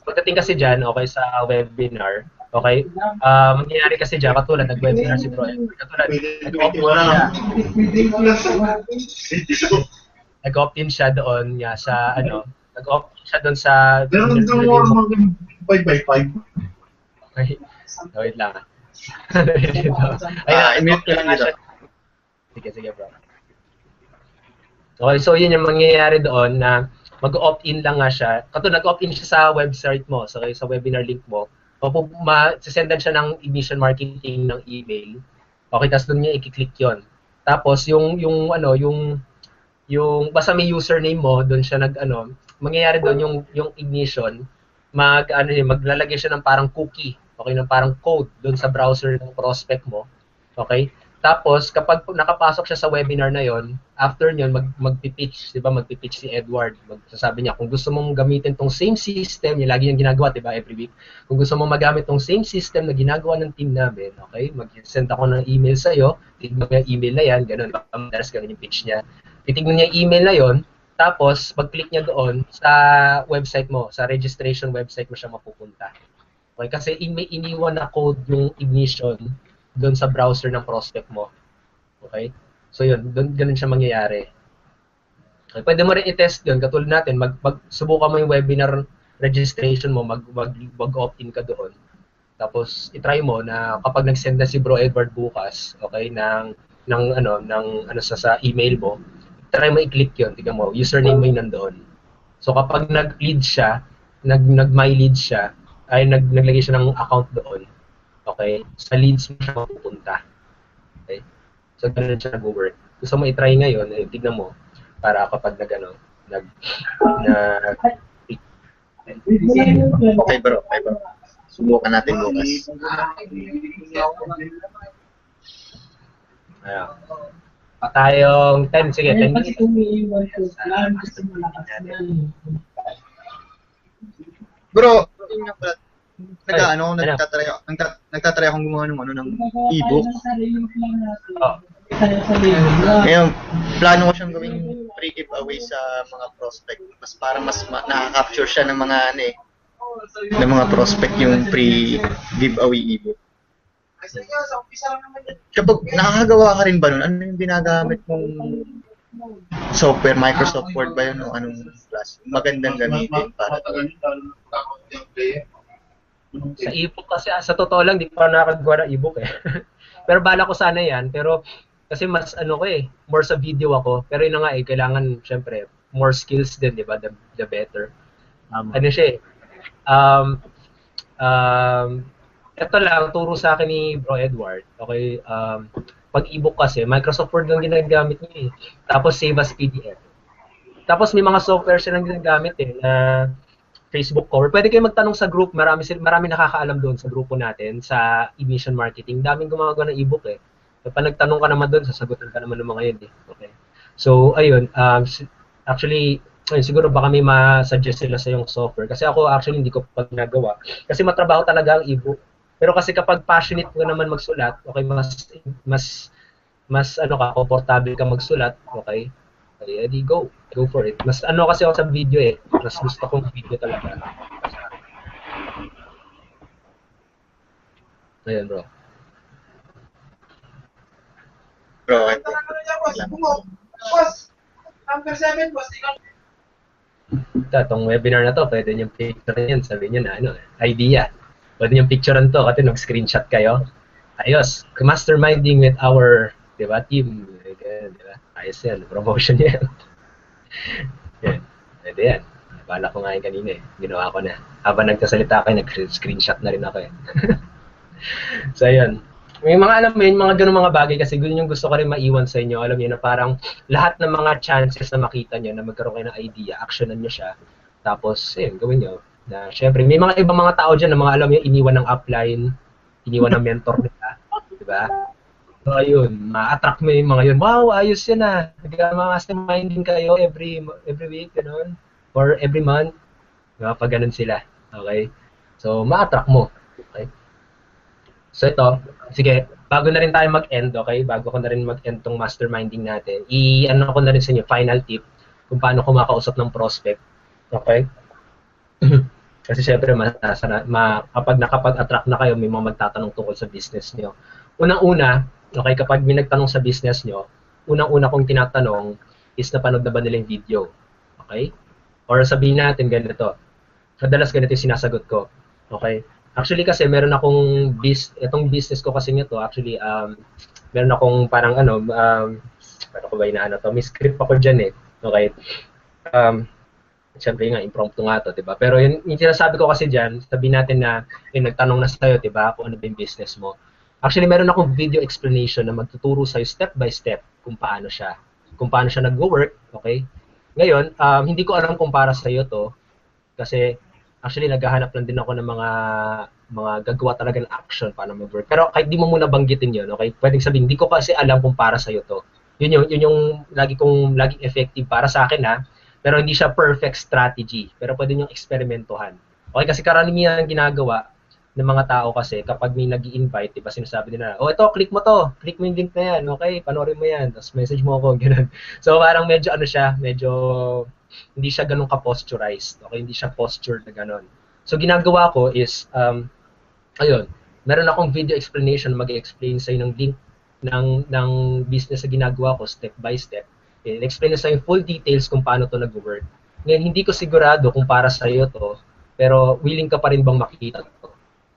pagdating kasi dyan, okay, sa webinar, okay, mangyayari kasi dyan, katulad, nag-webinar si Bro, katulad, nag-opt-in siya doon, sa, nag-opt siya doon sa, meron daw 5x5. Okay, wait lang. I-mute ko lang dito. Sige, bro. Okay, so yun yung mangyayari doon na mag-opt-in lang nga siya. Katulad, nag-opt-in siya sa website mo, sa webinar link mo. O masasendan siya ng emission marketing ng email. Okay, tapos doon niya i-click yon. Tapos yung basta may username mo, doon siya mangyayari doon yung ignition, maglalagay siya ng parang cookie, okay, ng parang code doon sa browser ng prospect mo. Okay? Tapos, kapag nakapasok siya sa webinar na yon, after nyon, magpipitch, di ba? Magpipitch si Edward. Magsasabi niya, kung gusto mong gamitin tong same system, yung lagi niyang ginagawa, di ba, every week. Kung gusto mong magamit tong same system na ginagawa ng team namin, okay, mag-send ako ng email sa'yo, tignan mo yung email na yan, ganun, madalas ganun yung pitch niya. Titignan niya yung email na yon, tapos, pag-click niya doon sa website mo, sa registration website mo siya mapupunta. Okay, kasi may iniwan na code yung ignition doon sa browser ng prospect mo. Okay? So yun, ganun siya mangyayari. Okay, pwede mo rin i-test yun. Katulad natin, subukan mo yung webinar registration mo, mag-opt-in ka doon. Tapos i-try mo na kapag nag-send na si Bro Edward bukas, okay, ng sa email mo, try mo i-click 'yon, tingnan mo, username mo 'yung nandoon. So kapag nag-lead siya, nag-my lead siya, ay naglagay siya ng account doon. Okay? Sa leads mo siya mapupunta. Okay? So ganun siya nag-work. Gusto mo i-try ngayon, tignan mo para kapag Okay bro. Subukan natin bukas. Ayan. Tayong 10, sige, 10 minutes. Bro, yun nga pala, nagtatry akong gumawa ng ebook. Oh. Ngayon, plano ko siyang gawing pre-giveaway sa mga prospect. Para mas nakaka-capture siya ng mga prospect yung pre-giveaway ebook. Kapag nakakagawa ka rin ba nun, ano yung ginagamit mong software? Microsoft Word ba yun o anong class? Magandang gamitin para sa ebook kasi, sa totoo lang, di pa nakagawa ng ebook eh. Pero bala ko sana yan, pero kasi mas more sa video ako. Pero yun na nga kailangan, syempre, more skills din, di ba? The better. Ano siya ito lang, turo sa akin ni Bro Edward. Okay, pag ebook kasi, Microsoft Word lang ginagamit niya eh. Tapos save as PDF. Tapos may mga software silang ginagamit na Facebook cover. Pwede kayo magtanong sa group, marami nakakaalam doon sa grupo natin, sa emission marketing. Daming gumagawa ng ebook eh. Pag nagtanong ka naman doon, sasagutin ka naman ng mga yun eh. Okay. So, ayun, actually, siguro baka may ma-suggest sila sa yung software. Kasi ako actually hindi ko pa ginagawa. Kasi matrabaho talaga ang ebook. Pero kasi kapag passionate ka naman magsulat, okay, mas komportable ka magsulat, okay? Okay, edi go for it. Mas kasi ako sa video eh. Mas gusto kong video talaga. Ayun, bro. Bro, Itong webinar na to, pwede niyong picture yan. Sabi niyo na idea. Pwede niyong picturean to kasi nag-screenshot kayo. Ayos. Masterminding with our, team. Diba? Ayos yan. Promotion yan. Yan. Pwede yan. Bala ko nga yun kanina eh. Ginawa ko na. Habang nagsasalita kayo, nag-screenshot na rin ako eh. So, ayun. May mga mga ganung mga bagay kasi yun yung gusto ko rin maiwan sa inyo. Alam niyo na parang lahat ng mga chances na makita niyo na magkaroon kayo ng idea, actionan niyo siya. Tapos, gawin niyo. Na syempre, may mga ibang mga tao diyan na mga alam niyo iniwan ng upline, iniwan ng mentor nila, di ba? So, ayun, ma-attract mo yung mga yun. Wow, ayos yan ah. Nag-masterminding kayo every week, gano'n. Or every month. Diba? Pag ganun sila. Okay? So, ma-attract mo. Okay? So, ito. Sige, bago na rin tayo mag-end, okay? Bago ko na rin mag-end tong masterminding natin, i-ano ko na rin sa inyo, final tip, kung paano kumakausap ng prospect. Okay? Kasi syempre, kapag nakapag-attract na kayo, may mga magtatanong tungkol sa business nyo. Unang-una, okay, kapag may nagtanong sa business nyo, unang-una kong tinatanong is napanood na ba nila yung video? Okay? Or sabihin natin ganito. Madalas ganito yung sinasagot ko. Okay? Actually kasi meron akong itong business ko kasi nito, actually meron akong parang paano ko ba inaano to? May script ako diyan eh. Okay? Siyempre nga impromptu nga to, 'di ba? Pero yung sinasabi ko kasi diyan, sabihin natin na nagtanong na sa'yo, 'di ba? Kung ano ba yung business mo. Actually, meron akong video explanation na magtuturo sa'yo step by step kung paano siya nag-work, okay? Ngayon, hindi ko alam kung para sa'yo to kasi actually naghahanap lang din ako ng mga gagawa talaga ng action para mag-work. Pero kahit di mo muna banggitin 'yon, okay? Pwedeng sabihin, hindi ko kasi alam kung para sa'yo to. Yun yung laging effective para sa akin ha. Pero hindi siya perfect strategy. Pero pwede niyong eksperimentuhan. Okay, kasi karamihan ng ginagawa ng mga tao kasi kapag may nag-i-invite, diba sinasabi nila, ito, click mo to. Click mo yung link na yan. Okay, panoorin mo yan. Tapos message mo ako, gano'n. So parang medyo hindi siya ganun ka-posturized. Okay, hindi siya postured na gano'n. So ginagawa ko is, meron akong video explanation na mag-explain sa'yo ng link ng business na ginagawa ko step by step. In-explain na sa'yo full details kung paano to nag-work. Ngayon, hindi ko sigurado kung para sa'yo to, pero willing ka pa rin bang makita to?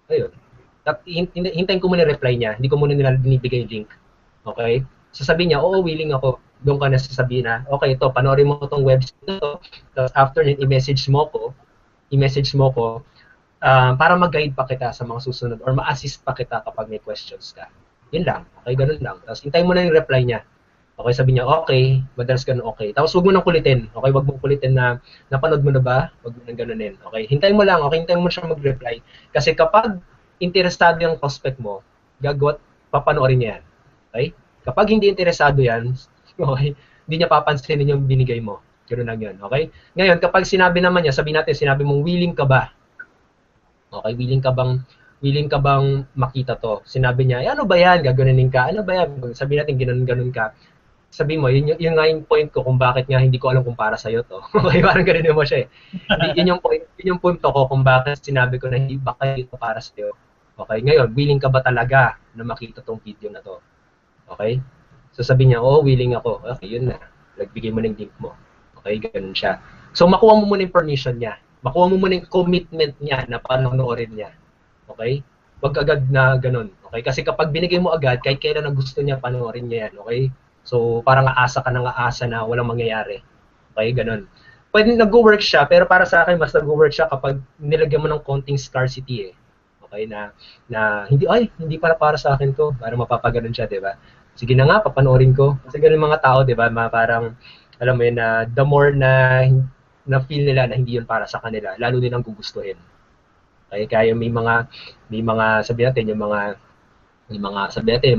Ayun. Hintayin ko muna yung reply niya. Hindi ko muna nila binibigay yung link. Okay? So sabihin niya, oo, willing ako. Doon ka na sasabihin na, okay, ito, panoorin mo itong website ito. Tapos after nun, i-message mo ko, para mag-guide pa kita sa mga susunod or ma-assist pa kita kapag may questions ka. Yun lang. Okay, ganun lang. Tapos hintayin mo na yung reply niya. Okay, sabi niya, okay, madalas ganun, okay. Tapos huwag mo nang kulitin. Okay, huwag mo kulitin na napanood mo na ba? Huwag mo nang ganunin. Okay, hintayin mo lang. Okay, hintayin mo siya mag-reply. Kasi kapag interesado yung prospect mo, papanoorin niya yan. Okay? Kapag hindi interesado yan, okay, hindi niya papansinin yung binigay mo. Ganoon lang yun. Okay? Ngayon, kapag sinabi naman niya, sabi natin, sinabi mong willing ka ba? Okay, willing ka bang makita to? Sinabi niya, ano ba yan? Gaganunin ka? Ano ba yan? Sabi natin, ganoon ka. Sabi mo, yun nga yung point ko kung bakit nga hindi ko alam kung para sa'yo to. Okay, parang ganun mo siya eh. Yun yung punto ko kung bakit sinabi ko na hindi baka ito para sa'yo. Okay, ngayon, willing ka ba talaga na makita tong video na to? Okay? So sabi niya, oh, willing ako. Okay, yun na. Nagbigay mo ng link mo. Okay, ganun siya. So makuha mo muna yung permission niya. Makuha mo muna yung commitment niya na panonoorin niya. Okay? Wag agad na ganun. Okay? Kasi kapag binigay mo agad, kahit kailan na gusto niya panoorin niya yan. Okay? So, parang aasa ka ng aasa na walang mangyayari. Okay, ganun. Pwede nag-work siya, pero para sa akin, mas nag-work siya kapag nilagyan mo ng konting scarcity eh. Okay, na hindi para sa akin to. Parang mapapaganon siya, di ba? Sige na nga, papanoorin ko. Kasi ganun mga tao, di ba? Parang, alam mo yun, na the more na feel nila na hindi yun para sa kanila, lalo nilang gugustuhin. Okay, kaya may mga sabi natin, yung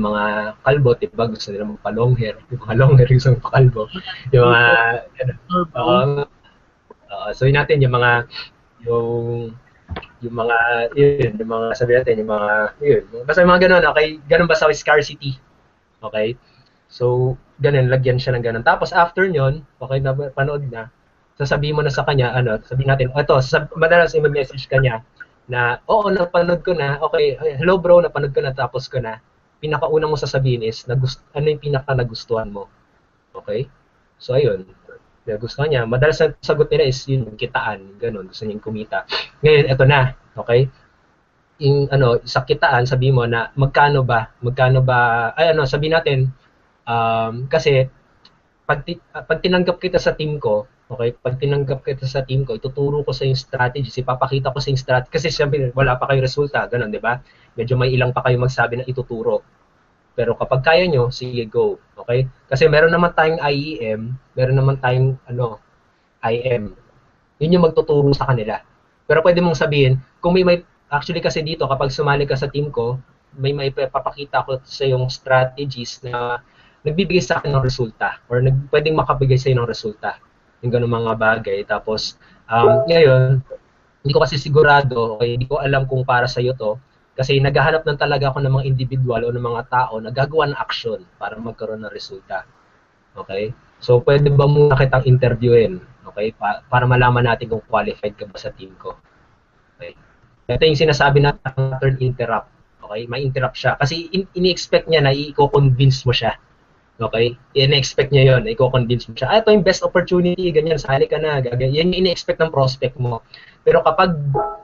mga kalbo, diba, gusto nila magpa-long hair. Yung mga long hair, gusto magpa-kalbo. Yung mga, so yun natin, yung mga, sabi natin, basta yung mga ganun, okay, ganun ba sa scarcity? Okay? So, ganun, lagyan siya ng ganun. Tapos, after nyon, okay, panood na, sasabihin mo na sa kanya, sabihin natin, madalas i-message ka niya, na, oo, napanood ko na, okay, hello bro, napanood ko na, tapos ko na. Pinakauna mo sasabihin is, ano yung pinaka-nagustuhan mo? Okay? So, ayun. Nagustuhan niya. Madalas ang sagot nila is, yun, kitaan, ganun, gusto niyang kumita. Ngayon, eto na, okay? Yung, sa kitaan, sabihin mo na, magkano ba, sabihin natin, kasi, pag tinanggap kita sa team ko, okay, pag tinanggap kita sa team ko, ituturo ko sa yung strategies, ipapakita ko sa yung strategy, kasi siyempre wala pa kayo resulta, ganun, di ba? Medyo may ilang pa kayo magsabi na ituturo. Pero kapag kaya nyo, sige, go. Okay? Kasi meron naman tayong IEM, meron naman tayong IM. Yun yung magtuturo sa kanila. Pero pwede mong sabihin, kung actually kasi dito, kapag sumali ka sa team ko, may papakita ko sa yung strategies na nagbibigay sa akin ng resulta or pwedeng makabigay sa iyo ng resulta. Yung ganun mga bagay. Tapos, ngayon, hindi ko kasi sigurado, okay, hindi ko alam kung para sa iyo to, kasi naghahanap ng talaga ako ng mga individual o ng mga tao na gagawa ng action para magkaroon ng resulta. Okay? So, pwede ba muna kitang interviewin? Okay? Para malaman natin kung qualified ka ba sa team ko. Okay? Ito yung sinasabi na pattern interrupt. Okay? May interrupt siya. Kasi ini-expect niya na i-convince mo siya. Okay? Ini-expect niya yun. I-convince mo siya. Ito yung best opportunity. Ganyan. Sali ka na. Yan yung ini-expect ng prospect mo. Pero kapag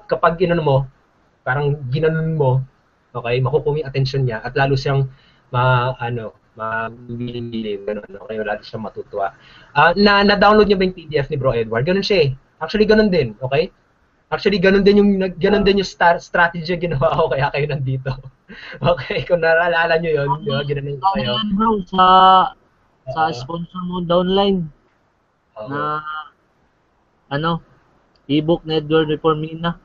parang ginanon mo, okay, makukuha yung attention niya at lalo siyang mabiling-biling, gano'n, okay, lalo siyang matutuwa. Na-download niya ba yung PDF ni Bro Edward? Ganun siya eh. Actually, ganun din, okay? Actually, ganun din yung strategy ginawa ko kaya kayo nandito. Okay, kung naalala niyo yun, ginanon ko kayo. Bro, sa sponsor mo downline na ebook na Edward Reformina.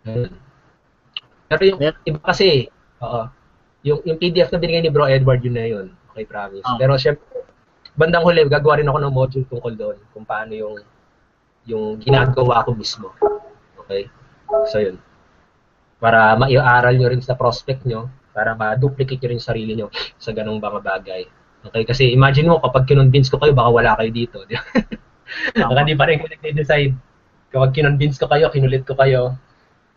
Pero yung iba kasi, yung PDF na binigay ni Bro Edward, yun na yun. Okay, promise. Pero syempre, bandang huli, gagawa rin ako ng module tungkol doon kung paano yung ginagawa ko mismo. Okay? So yun. Para maiaral nyo rin sa prospect nyo, para ma-duplicate nyo rin sarili nyo sa ganong mga bagay. Okay? Kasi imagine mo, kapag kinonvince ko kayo, baka wala kayo dito. Baka di pa rin ko nag-decide. Kapag kinonvince ko kayo, kinulit ko kayo,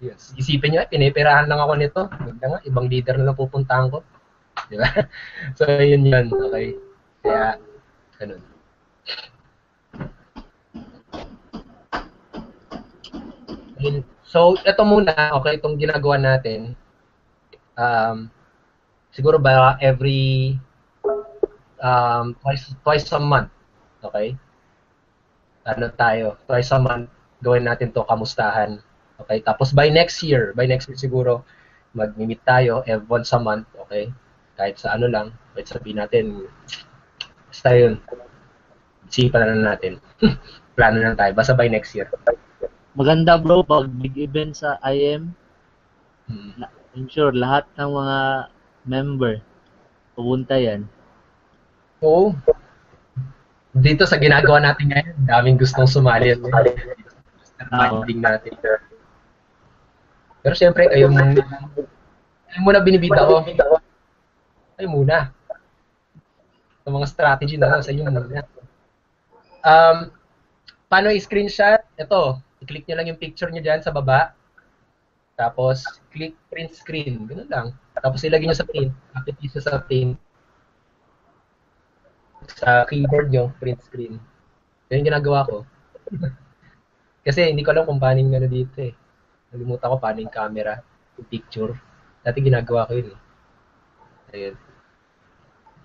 yes. Isipin nyo, pinipirahan lang ako nito. Ganda nga, ibang leader na lang pupuntahan ko. Di ba? So, yun. Okay? Kaya, ganun. So, ito muna, okay, itong ginagawa natin. Siguro ba every twice a month, okay? Ano tayo, twice a month, gawin natin to kamustahan. Okay? Tapos by next year siguro, mag-meet tayo once a month, okay? Kahit sa ano lang, kahit sabihin natin, basta yun. Sipan na natin. Plano na tayo, basta by next year. Maganda bro, pag big event sa IM, I'm sure lahat ng mga member, pupunta yan. Oo. Dito sa ginagawa natin ngayon, daming gustong sumali. Minding natin. Pero syempre, kayo muna binibita ko. Kayo muna. Sa mga strategy na sa inyo muna. Paano i-screenshot? Ito, i-click nyo lang yung picture nyo dyan sa baba. Tapos, click print screen. Ganun lang. Tapos ilagay nyo sa print. Kapit isa sa print. Sa keyboard nyo, print screen. Yan yung ginagawa ko. Kasi hindi ko alam kung paano yung dito eh. Nalimutan ko paano yung camera, yung picture. Dati ginagawa ko yun eh. Ayun.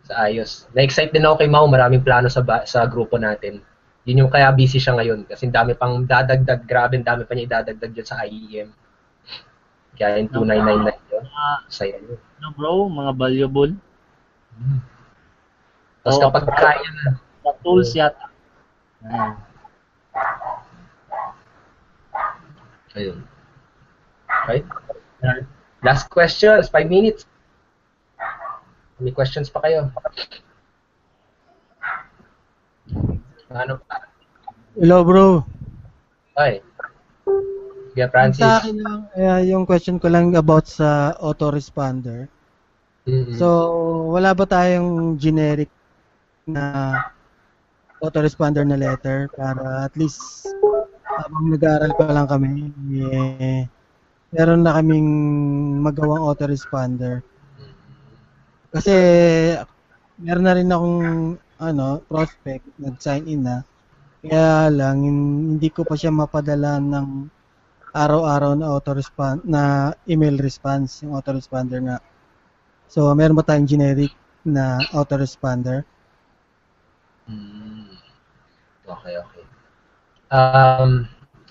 Sa ayos. Na-excite din ako kay Mau, maraming plano sa grupo natin. Yun yung kaya busy siya ngayon. Kasi dami pang dadagdag, grabe, dami pa niya idadagdag dyan sa IEM. Kaya yung 2999 yun. Saya yun. No bro, mga valuable. Tapos kapag kaya na. Sa tools yata. Ayun. Right? Last questions, 5 minutes. May questions pa kayo? Ano pa? Hello bro. Ay. Sige, Francis. Sa akin lang, yung question ko lang about sa autoresponder. Mm-hmm. So, wala ba tayong generic na autoresponder na letter para at least habang nag-aaral pa lang kami, meron na kaming magawang autoresponder. Kasi meron na rin akong prospect, nag-sign in na. Kaya lang hindi ko pa siya mapadala ng araw-araw na email response, yung autoresponder na. So, meron ba tayong generic na autoresponder? Okay.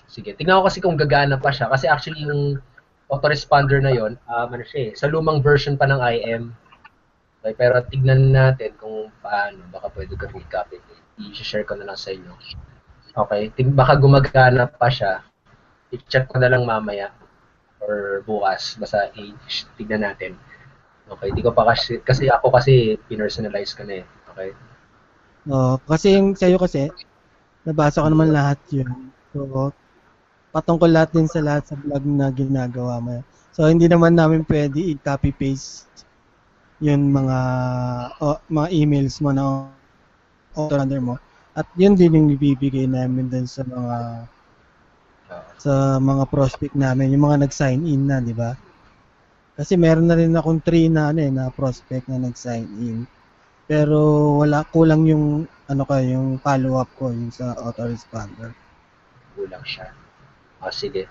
Sige, tingnan ko kasi kung gagana pa siya. Kasi actually yung autoresponder na yon, sa lumang version pa ng IM. Okay, pero tignan natin kung paano. Baka pwede ko recap it. I-share ko na lang sa inyo. Okay, baka gumagana pa siya. I-check ko na lang mamaya or bukas. Basta tignan natin. Okay, di ko pa kasi ako pinersonalize ko na eh. Okay? Kasi yung sa'yo kasi, nabasa ko naman lahat yun. So, patungkol lahat din sa lahat sa vlog na ginagawa mo. So, hindi naman namin pwede i-copy-paste yun mga emails mo na autoresponder mo. At yun din yung ibibigay namin din sa mga prospect namin, yung mga nag-sign in na, di ba? Kasi meron na rin akong 3 na prospect na nag-sign in. Pero kulang yung yung follow-up ko yung sa autoresponder. Kulang siya. Sige.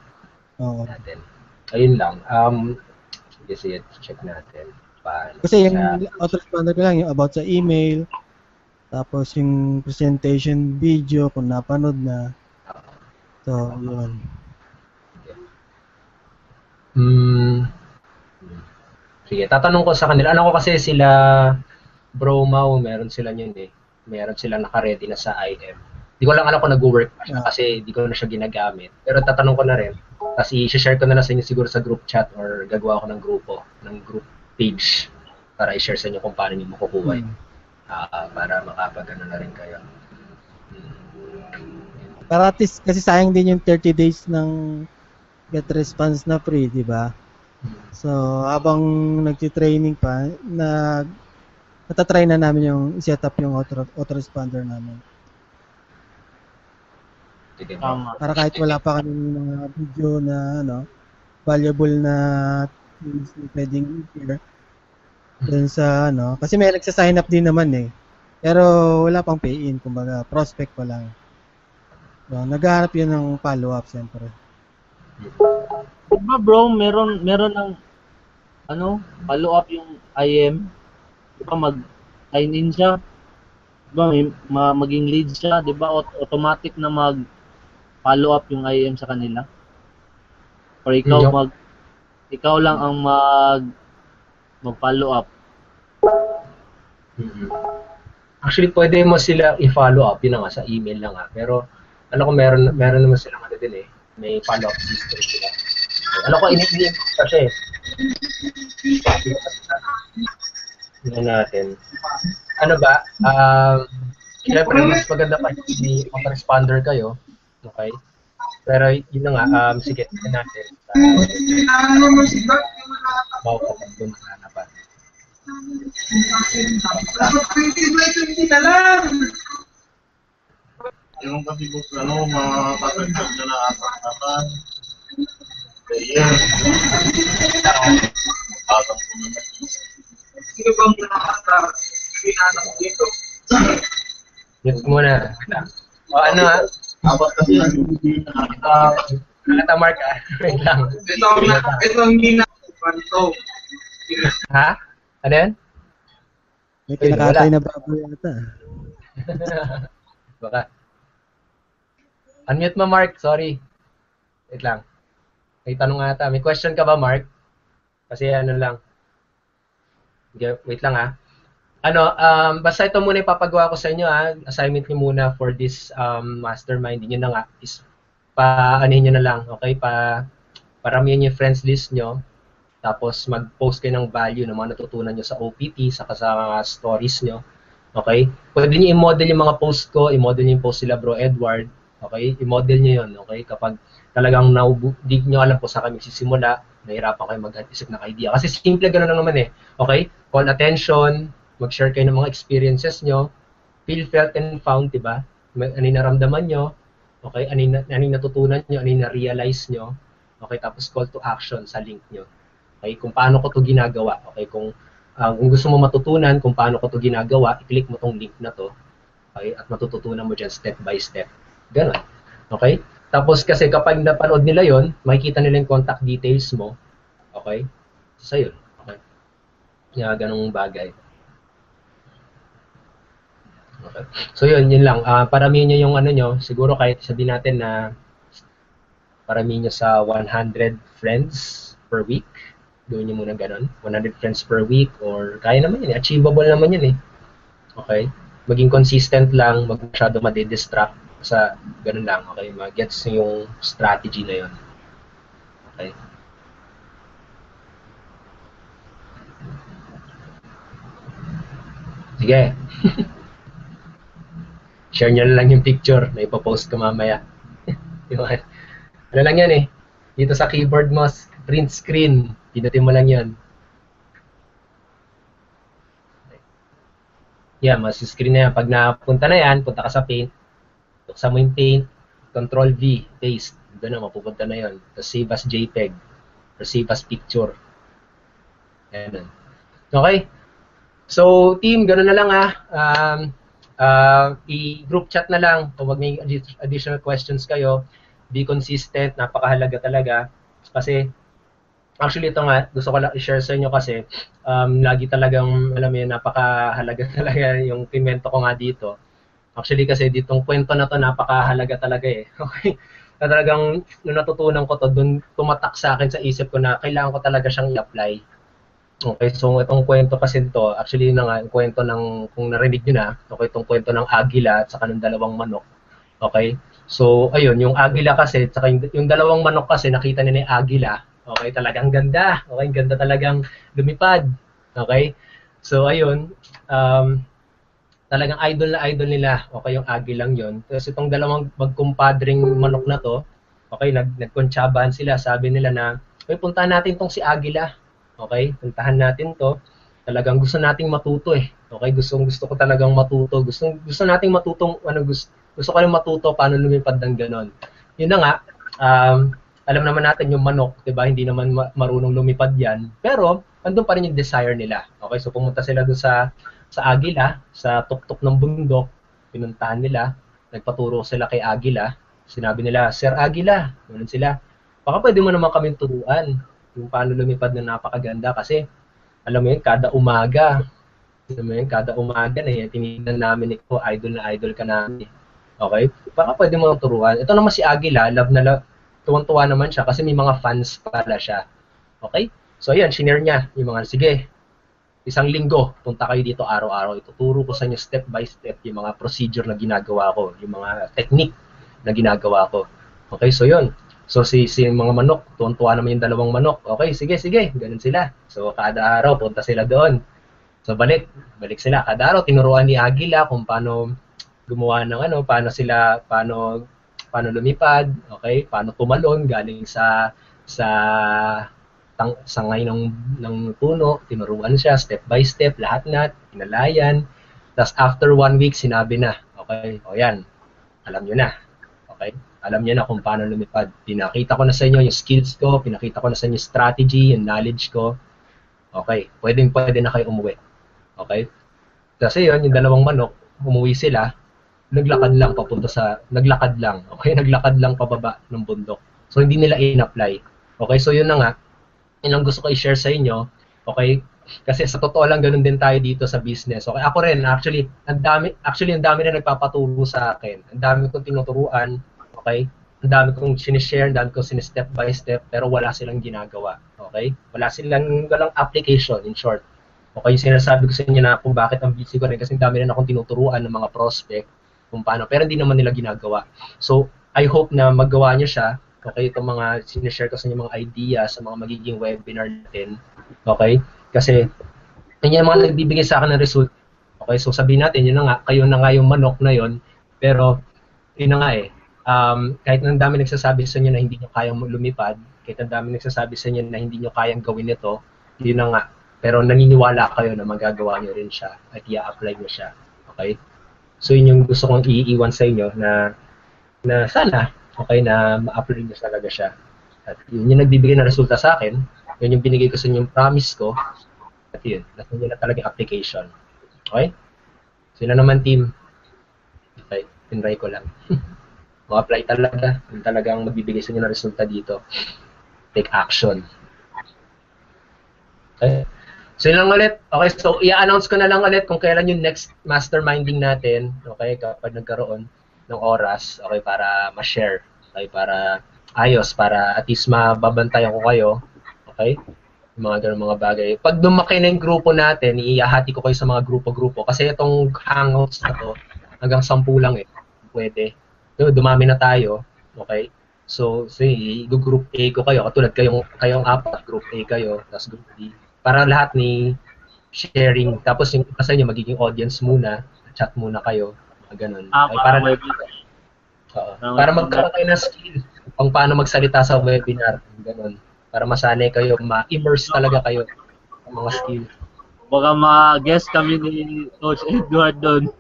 Oo. Natin. Ayun lang. Sige, check natin. Paano kasi yung autoresponder ko lang yung about sa email, tapos yung presentation video kung napanood na. So, yun. Sige, tatanong ko sa kanila. Alam ko kasi sila Bro Mau, meron sila yun eh. Meron sila naka-ready na sa IM. Di ko lang alam kung nag-work pa siya kasi di ko na siya ginagamit. Pero tatanong ko na rin. Tapos i-share ko na lang sa inyo siguro sa group chat or gagawa ko ng group page para i-share sa inyo kung paano nyo makukuha yun. Para makapag-ano na rin kayo. Para at least, kasi sayang din yung 30 days ng get response na free, di ba? So, habang nagti-training pa, natatry na namin yung set up yung autoresponder namin. Sige. Para kahit wala pa kami mga video na valuable na things na pwedeng i-share dun sa kasi may nagsa-sign up din naman eh. Pero wala pang pay-in, kumbaga prospect pa lang. So, naghahanap yun ng follow-up siyempre. Diba bro, meron ng follow up yung IM. Diba mag-sign in siya. Diba maging lead siya, diba automatic na mag-follow up yung IM sa kanila. Or ikaw lang ang mag-follow up. Actually, pwede mo sila i-follow up, yun na nga, sa email lang Pero, ko meron naman silang din may follow up system sila. Ko, ini-improve kasi. Tingnan natin. Ano ba? Siyempre, mas maganda pa yung responder kayo. Okay? Pero, yun na nga, sige, tingnan natin. Bawa ka lang doon pa. Yung kasi makakatagdag na nakakatakan. Kaya, sino bang nakakatakan dito? Mute muna. O ano Abot kasi Mark Wait lang. ito ang ginagawa. Ha? Ano yan? May kinakatay na baboy yata. Baka. Unmute mo, Mark. Sorry. Wait lang. May tanong ata. May question ka ba, Mark? Kasi ano lang. Wait lang basta ito muna ipapagawa ko sa inyo Assignment niyo muna for this mastermind. Yun na nga is pa-anin nyo na lang. Okay? Paramihan yung friends list nyo. Tapos mag-post kayo ng value ng mga natutunan nyo sa OPT, saka sa mga stories nyo. Okay? Pwede nyo i-model yung mga post ko, i-model nyo yung post sila Bro Edward. Okay? I-model nyo yun. Okay? Kapag talagang di nyo alam kung saan kami sisimula, nahirapan kayo mag-isip ng idea. Kasi simple gano'n lang naman Okay? Call attention, mag-share kayo ng mga experiences nyo, feel, felt, and found, diba? Ano yung naramdaman nyo, okay? Ano yung natutunan nyo, ano yung na-realize nyo, okay? Tapos call to action sa link nyo. Okay, kung paano ko 'to ginagawa. Okay, kung gusto mo matutunan kung paano ko 'to ginagawa, i-click mo tong link na 'to. Okay, at matututunan mo diyan step by step. Ganon. Okay? Tapos kasi kapag napanood nila 'yon, makikita nila yung contact details mo. Okay? So, yun. Okay. Ganong bagay. Okay. So, yun lang. Paramihin nyo yung ano nyo. Siguro kahit sabihin natin na paramihin nyo sa 100 friends per week. Gawin nyo muna ganun. 100 friends per week or kaya naman yun. Achievable naman yun Okay? Maging consistent lang. Wag masyado madidistract sa ganun lang. Okay? Mag-gets yung strategy na yun. Okay? Sige. Share nyo lang yung picture na ipopost ko mamaya. Ano lang yan Dito sa keyboard mo, print screen. Pinutin mo lang yan. Yan, mas-screen na yan. Pag napunta na yan, punta ka sa Paint. Buksan mo yung Paint. Control V, paste. Doon na, mapupunta na yan. Tapos save as JPEG. Or save as picture. Yan. Okay? So, team, gano'n na lang i-group chat na lang. Kung may additional questions kayo, be consistent, napakahalaga talaga. Kasi, actually ito nga, gusto ko lang i-share sa inyo kasi lagi talagang, alam mo yun, napakahalaga talaga yung pinwento ko nga dito. Actually kasi ditong kwento na to napakahalaga talaga Okay? Na talagang nung natutunan ko to, dun tumatak sa akin sa isip ko na kailangan ko talaga siyang i-apply. Okay, so itong kwento kasi to, actually na nga, yung kwento ng, kung narinig nyo na, okay, itong kwento ng agila at saka ng dalawang manok. Okay? So, ayun, yung agila kasi, saka yung dalawang manok kasi, nakita nila yung agila. Okay, talagang ganda. Okay, ganda talagang lumipad. Okay? So, ayun, talagang idol na idol nila. Okay, yung agilang yon. Tapos itong dalawang magkumpadring manok na to, okay, nagkontsabahan sila. Sabi nila na, okay, puntahan natin tong si agila. Okay, puntahan natin to. Talagang gusto nating matuto Okay, gusto ko talagang matuto. Gusto nating matutong, gusto ko lang matuto paano lumipad ng ganon. Yun na nga, alam naman natin yung manok, 'di ba? Hindi naman marunong lumipad 'yan. Pero andun pa rin yung desire nila. Okay, so pumunta sila doon sa agila, sa tuktok ng bundok, pinuntahan nila, nagpaturo sila kay agila. Sinabi nila, "Sir Agila," ganun sila. baka pwede mo naman kaming turuan yung paano lumipad na napakaganda kasi alam mo yun, kada umaga na yan, tinignan namin ikaw, idol na idol ka namin. Okay? Baka pwede mo turuan. Ito naman si Agila, love na love, tuwang-tuwa naman siya kasi may mga fans pala siya. Okay? So ayan, shinare niya yung mga, sige, isang linggo, punta kayo dito araw-araw. Ituturo ko sa inyo step by step yung mga procedure na ginagawa ko, yung mga technique na ginagawa ko. Okay, so yun. So si mga manok, tuwan-tuwa naman yung dalawang manok. Okay, sige, ganun sila. So kada araw, punta sila doon. So balik sila. Kada araw, tinuruan ni Agila kung paano gumawa ng paano lumipad, okay? Paano tumalon galing sa sangay ng puno, tinuruan siya step by step, lahat na, pinalayan. Tapos after 1 week, sinabi na, okay, o yan, alam nyo na. Okay? Alam niyo na kung paano lumipad. Pinakita ko na sa inyo yung skills ko, pinakita ko na sa inyo yung strategy, yung knowledge ko. Okay, pwede na kayo umuwi. Okay? Kasi yun, yung dalawang manok, umuwi sila, naglakad lang pababa ng bundok. So hindi nila in-apply. Okay, so yun na nga, yun ang gusto ko i-share sa inyo. Okay? Kasi sa totoo lang, ganun din tayo dito sa business. Okay, ako rin, actually, ang dami na nagpapaturo sa akin. Ang dami kong tinuturuan, okay? Ang dami kong sinishare, ang dami kong sinistep by step, pero wala silang ginagawa. Okay? Walang application, in short. Okay, sinasabi ko sa inyo na kung bakit ang busy ko rin, kasi ang dami na akong tinuturuan ng mga prospect, kung paano, pero hindi naman nila ginagawa. So, I hope na magawa nyo siya. Okay, itong mga sinishare ko sa inyo mga ideas sa mga magiging webinar natin. Okay? Kasi, yun yung mga nagbibigay sa akin ng result. Okay, so sabihin natin, yun na nga, kayo na nga yung manok na yun, pero, yun na nga kahit ang dami nagsasabi sa inyo na hindi nyo kayang lumipad, kahit ang dami nagsasabi sa inyo na hindi nyo kayang gawin ito, yun na nga, pero naniniwala kayo na magagawa nyo rin siya at i-apply nyo siya. Okay? So, yun yung gusto kong iiwan sa inyo na sana, okay, na ma-apply nyo talaga siya. At yun yung nagbibigay ng resulta sa akin, yun yung binigay ko sa inyo yung promise ko, at yun, nasa nyo na talagang application. Okay? So yun na naman, team. Okay, pinray ko lang. Ma-apply talaga, yun talagang magbibigay sa inyo ng resulta dito. Take action. Okay? So yun lang ulit. Okay, so i-announce ko na lang ulit kung kailan yung next masterminding natin, okay, kapag nagkaroon ng oras, okay, para ma-share, okay, para ayos, para at least mababantayan ko kayo. Okay? Yung mga ganun mga bagay. Pag lumaki na yung grupo natin, iahati ko kayo sa mga grupo-grupo. Kasi itong hangouts na to, hanggang 10 lang pwede. So, dumami na tayo. Okay? So group A ko kayo. Katulad kayong apat, group A kayo, tapos group B. Para lahat ni sharing. Tapos yung iba sa inyo, magiging audience muna. Chat muna kayo. Ganun. Okay? Para magkaroon kayo ng skill kung paano magsalita sa webinar. Ganun. Para masanay kayo, ma-immerse talaga kayo sa mga skills. Baka ma-guest kami ni Coach Edward doon.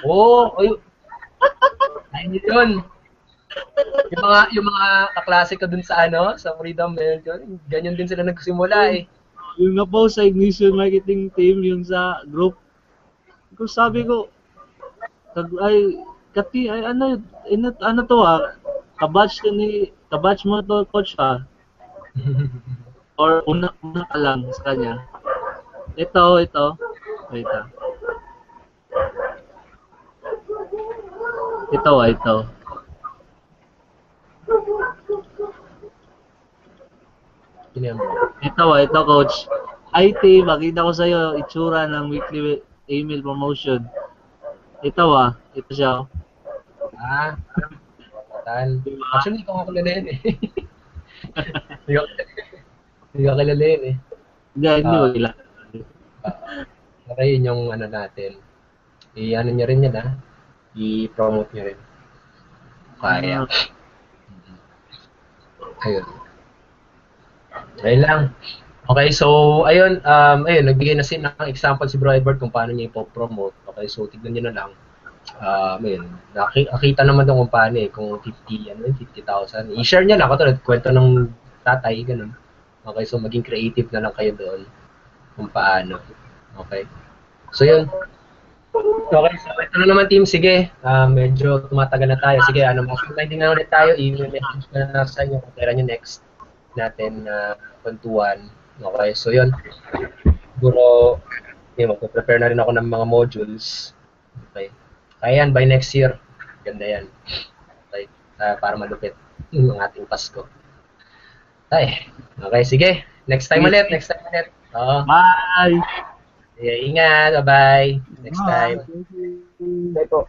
Oo, ayun yun. Yung mga kaklase ko dun sa sa Freedom Melchior, ganyan din sila nagsimula Yung na-post sa Ignition Marketing Team, yung sa group. Kung sabi ko, ano to kabatch mo to, coach or una ka lang sa kanya. Ito. Wait Ito. Ito, coach. IT, makita ko sa'yo, itsura ng weekly email promotion. Ito siya. Actually, ikaw nga kilala yun Hindi ka kilala yun Hindi ko kilala. Okay, yun yung natin. I-ano nyo rin yan I-promote nyo rin. Kaya. Ayun. Ayun lang. Okay, so, ayun, nagbigay na ng example si Bro Edward kung paano niya ipopromote. Okay, so, tignan nyo na lang. Ayun, nakita naman doon kung paano kung 50,000. I-share nyo lang, katulad, kwento ng tatay, ganun. Okay, so, maging creative na lang kayo doon kung paano. Okay. So, yun. Okay, so ito na naman team, sige. Medyo tumatagal na tayo. Sige, masterminding na ulit tayo. I-message ko na sa inyo kung kailan yung next natin kwentuhan. Okay, so yun. Siguro, magpe-prepare na rin ako ng mga modules. Okay. Kaya yan, by next year. Ganda yan. Okay, para malupit yung ating Pasko. Ay, okay, sige. Next time ulit. Oo. Bye! Sige, ingat. Bye-bye. Next time. Bye po.